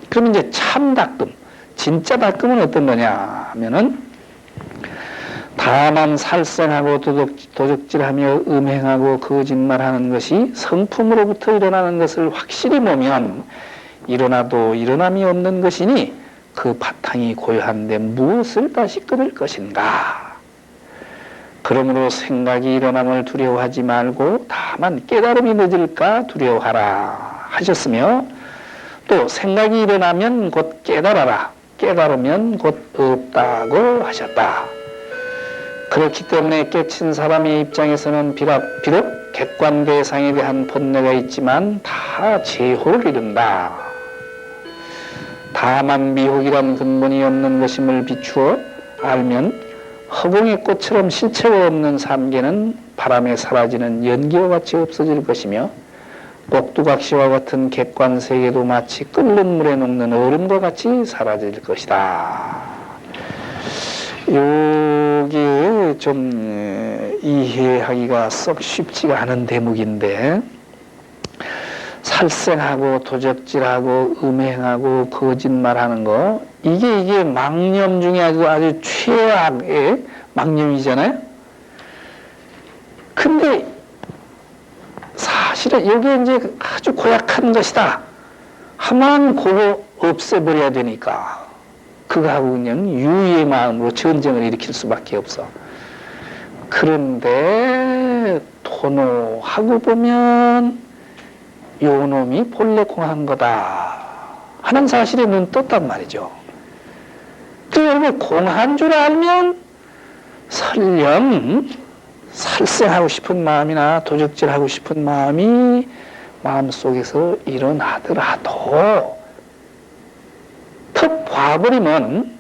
그러면 이제 참 닦음, 진짜 닦음은 어떤 거냐 하면은, 다만 살생하고 도적질하며 음행하고 거짓말하는 것이 성품으로부터 일어나는 것을 확실히 보면 일어나도 일어남이 없는 것이니 그 바탕이 고요한데 무엇을 다시 끊을 것인가. 그러므로 생각이 일어남을 두려워하지 말고 다만 깨달음이 늦을까 두려워하라 하셨으며, 또 생각이 일어나면 곧 깨달아라, 깨달으면 곧 없다고 하셨다. 그렇기 때문에 깨친 사람의 입장에서는 비록 객관 대상에 대한 본능가 있지만 다 제호를 이룬다. 다만 미혹이란 근본이 없는 것임을 비추어 알면 허공의 꽃처럼 실체가 없는 삼계는 바람에 사라지는 연기와 같이 없어질 것이며, 꼭두각시와 같은 객관 세계도 마치 끓는 물에 녹는 얼음과 같이 사라질 것이다. 요게 좀 이해하기가 썩 쉽지가 않은 대목인데, 살생하고 도적질하고 음행하고 거짓말하는 거, 이게 망념 중에 아주 최악의 망념이잖아요. 근데 사실은 이게 이제 아주 고약한 것이다 하면 그거 없애버려야 되니까 그거하고 그냥 유의의 마음으로 전쟁을 일으킬 수밖에 없어. 그런데 도노하고 보면 요 놈이 본래 공한 거다 하는 사실에 눈 떴단 말이죠. 그러면 공한 줄 알면 설령 살생하고 싶은 마음이나 도적질하고 싶은 마음이 마음속에서 일어나더라도 턱 봐버리면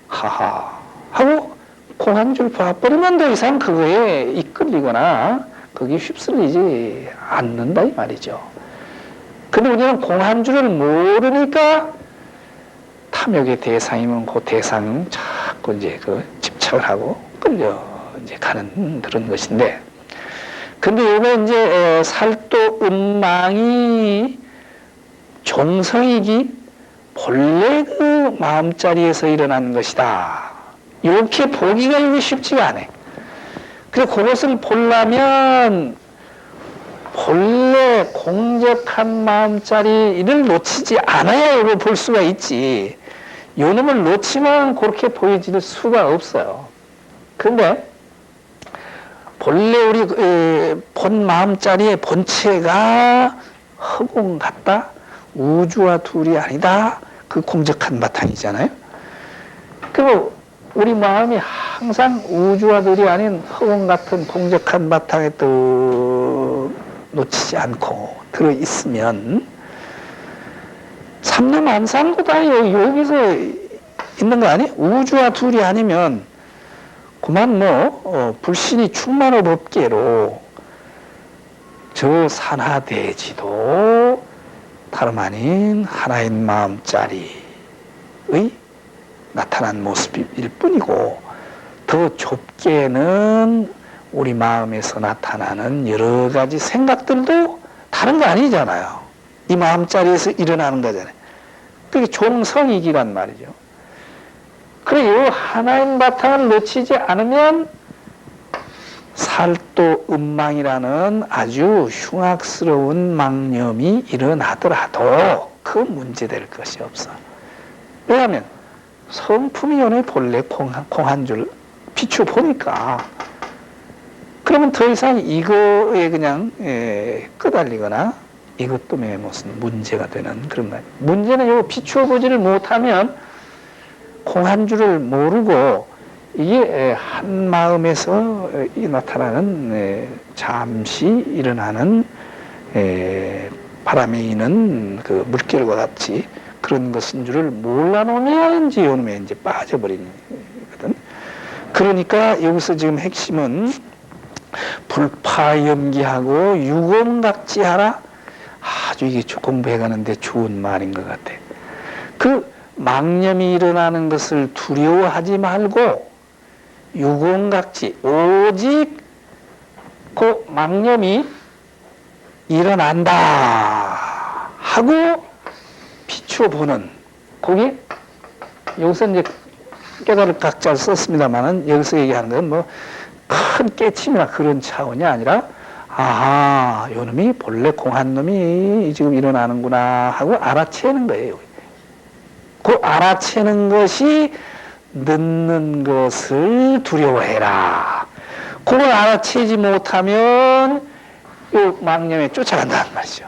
하하 하고 공한 줄 봐버리면 더 이상 그거에 이끌리거나 거기 휩쓸리지 않는다 이 말이죠. 근데 우리는 공한 줄을 모르니까 탐욕의 대상이면 그 대상 자꾸 이제 집착을 하고 끌려 이제 가는 그런 것인데, 근데 요거 이제 살도 음망이 종성이기 본래 그 마음자리에서 일어나는 것이다. 이렇게 보기가 이게 쉽지가 않아요. 그래서 그것을 보려면 본래 공적한 마음자리를 놓치지 않아야 이걸 볼 수가 있지. 요 놈을 놓치면 그렇게 보여질 수가 없어요. 근데 본래 우리 본 마음자리의 본체가 허공 같다, 우주와 둘이 아니다, 그 공적한 바탕이잖아요. 그리고 우리 마음이 항상 우주와 둘이 아닌 허공 같은 공적한 바탕에 또 놓치지 않고 들어있으면 삼남 안산도 다 여기서 있는 거 아니에요? 우주와 둘이 아니면 그만 불신이 충만한 법계로 저 산하대지도 다름 아닌 하나인 마음짜리의 나타난 모습일 뿐이고, 더 좁게는 우리 마음에서 나타나는 여러 가지 생각들도 다른 거 아니잖아요. 이 마음자리에서 일어나는 거잖아요. 그게 종성이기란 말이죠. 그래, 이 하나인 바탕을 놓치지 않으면 살도 음망이라는 아주 흉악스러운 망념이 일어나더라도 그 문제될 것이 없어. 왜냐하면 성품이 연의 본래 공한 줄 비추보니까, 그러면 더 이상 이거에 그냥 끄달리거나 이것 때문에 무슨 문제가 되는 그런 거 아니에요. 문제는 요 비추어보지를 못하면 공한 줄을 모르고 이게 한 마음에서 나타나는 잠시 일어나는 바람에 있는 그 물결과 같이 그런 것인 줄을 몰라놓으면 이제 요놈에 이제 빠져버리는 거거든. 그러니까 여기서 지금 핵심은 불파염기하고 유검각지하라. 아주 이게 공부해가는데 좋은 말인 것 같아. 그 망념이 일어나는 것을 두려워하지 말고 유검각지, 오직 그 망념이 일어난다 하고 비추어보는, 거기 여기서 이제 깨달을 각자를 썼습니다만은 여기서 얘기하는 건 뭐 큰 깨침이나 그런 차원이 아니라, 아하, 요 놈이 본래 공한 놈이 지금 일어나는구나 하고 알아채는 거예요. 그 알아채는 것이 늦는 것을 두려워해라. 그걸 알아채지 못하면 요 망념에 쫓아간다는 말이죠.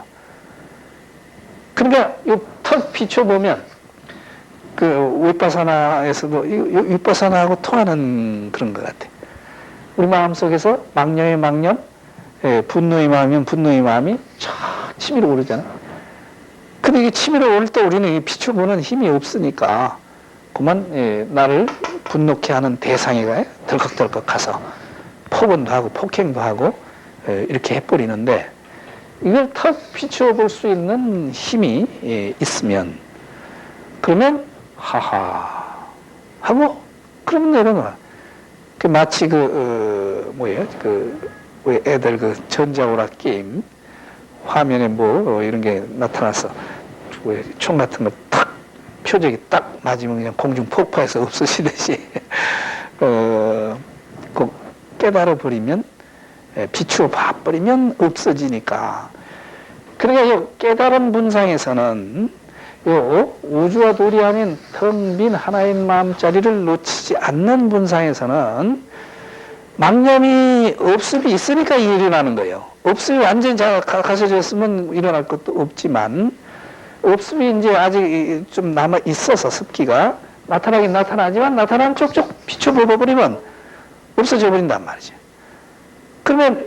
그러니까 요 턱 비춰보면 그 윗바사나에서도 윗바사나하고 통하는 그런 것 같아. 우리 마음속에서 망념의 망념, 분노의 마음이면 분노의 마음이 쫙 치밀어 오르잖아. 근데 이게 치밀어 오를 때 우리는 비춰보는 힘이 없으니까 그만 나를 분노케 하는 대상에가 덜컥덜컥 가서 폭언도 하고 폭행도 하고 이렇게 해버리는데, 이걸 턱 비추어 볼 수 있는 힘이 있으면, 그러면 하하 하고 그러면 내려놔. 그 마치 뭐예요? 왜 애들 전자오락 게임 화면에 뭐 이런 게 나타나서 왜 총 같은 거 탁 표적이 딱 맞으면 그냥 공중 폭파해서 없어지듯이 그 깨달아 버리면, 비추어 봐버리면 없어지니까. 그러니까 요 깨달은 분상에서는 요 우주와 도리 아닌 텅 빈 하나인 마음자리를 놓치지 않는 분상에서는 망념이 없음이 있으니까 일어나는 거예요. 없음이 완전히 가셔졌으면 일어날 것도 없지만, 없음이 이제 아직 좀 남아 있어서 습기가 나타나긴 나타나지만 나타나는 쪽쪽 비춰버리면 없어져 버린단 말이죠. 그러면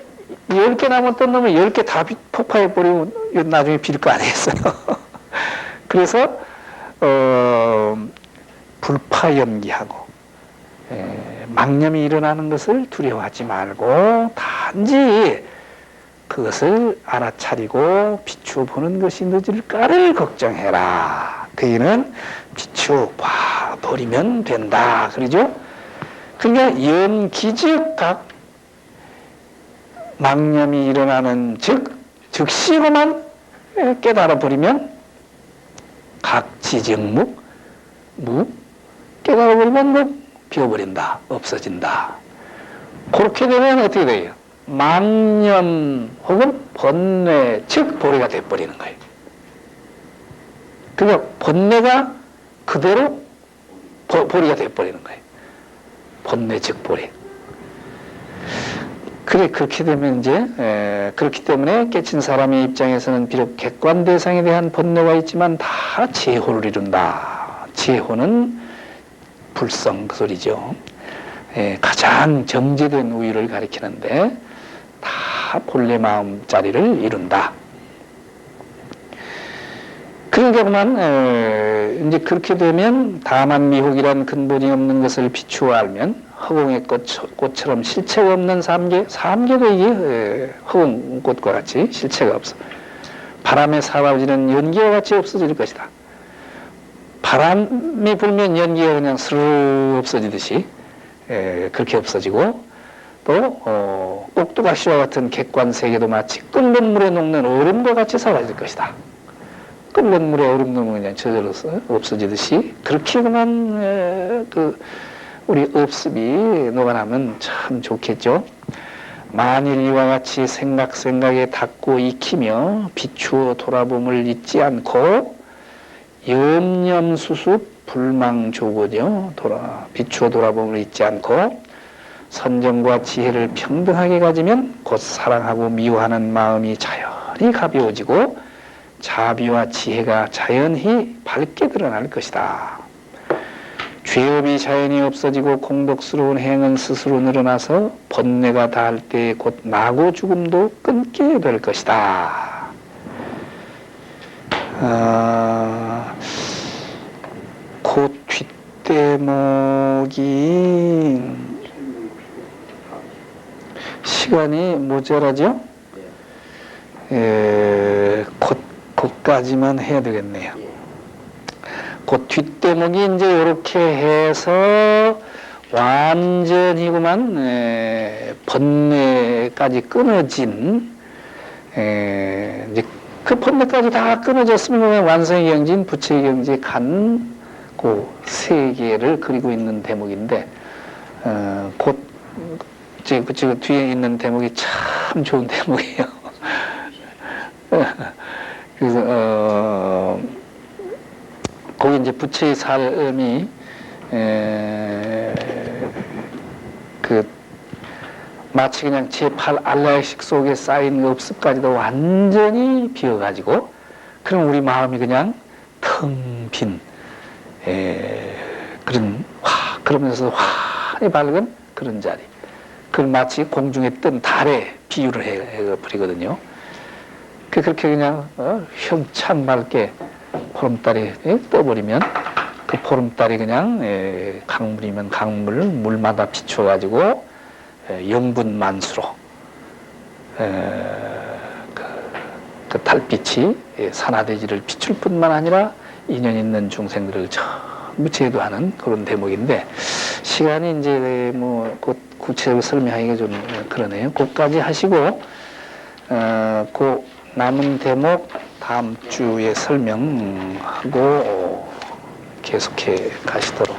10개 남았던 놈을 10개 다 폭파해버리면 나중에 빌 거 아니겠어요? 그래서 불파염기하고 망념이 일어나는 것을 두려워하지 말고 단지 그것을 알아차리고 비추어 보는 것이 늦을까를 걱정해라. 그이는 비추어 봐 버리면 된다. 그러죠? 그러니까 연기즉각 망념이 일어나는 즉시로만 깨달아 버리면 각지정묵 깨달아 버리면 비워버린다, 없어진다. 그렇게 되면 어떻게 돼요? 망념 혹은 번뇌 즉 보리가 돼버리는 거예요. 그러니까 번뇌가 그대로 보리가 돼버리는 거예요. 번뇌 즉 보리. 그래, 그렇게 되면 이제 그렇기 때문에 깨친 사람의 입장에서는 비록 객관 대상에 대한 번뇌가 있지만 다 제호를 이룬다. 제호는 불성 그 소리죠. 가장 정제된 우위를 가리키는데 다 본래 마음자리를 이룬다. 그러니까 그만 이제 그렇게 되면 다만 미혹이란 근본이 없는 것을 비추어 알면 허공의 꽃처럼 실체가 없는 삼계, 삼계도 이게 허공꽃과 같이 실체가 없어. 바람에 사라지는 연기와 같이 없어질 것이다. 바람이 불면 연기가 그냥 스르르 없어지듯이 그렇게 없어지고, 또 꼭두가시와 같은 객관세계도 마치 끓는 물에 녹는 얼음과 같이 사라질 것이다. 끓는 물에 얼음 넣으면 그냥 저절로 없어지듯이 그렇게 그만 우리 업습이 녹아나면 참 좋겠죠. 만일 이와 같이 생각에 닿고 익히며 비추어 돌아봄을 잊지 않고 염념수습 불망조거죠. 비추어 돌아봄을 잊지 않고 선정과 지혜를 평등하게 가지면 곧 사랑하고 미워하는 마음이 자연히 가벼워지고 자비와 지혜가 자연히 밝게 드러날 것이다. 죄업이 자연히 없어지고 공덕스러운 행은 스스로 늘어나서 번뇌가 닿을 때 곧 나고 죽음도 끊게 될 것이다. 곧 뒷대목이 시간이 모자라죠? 곧까지만 해야 되겠네요. 그 뒷대목이 이제 이렇게 해서 완전히구만 번뇌까지 끊어진 이제 그 번뇌까지 다 끊어졌으면 완성의 경지인 부처의 경지에 간 그 세계를 그리고 있는 대목인데 곧 그 뒤에 있는 대목이 참 좋은 대목이에요. 그래서 거기 이제 부처의 삶이 마치 그냥 제8 알라의식 속에 쌓인 업습까지도 완전히 비어가지고 그럼 우리 마음이 그냥 텅 빈 그러면서 환히 밝은 그런 자리. 그걸 마치 공중에 뜬 달에 비유를 해버리거든요. 그렇게 그냥 형창 밝게 보름달이 떠버리면 그 보름달이 그냥 강물이면 강물, 물마다 비춰가지고 영분만수로 그 달빛이 산하대지를 비출 뿐만 아니라 인연 있는 중생들을 전부 제도하는 그런 대목인데 시간이 이제 뭐 구체적으로 설명하기가 좀 그러네요. 그까지 하시고 그 남은 대목 다음 주에 설명하고 계속해 가시도록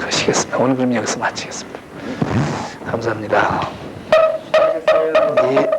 하시겠습니다. 오늘 그럼 여기서 마치겠습니다. 감사합니다. 네.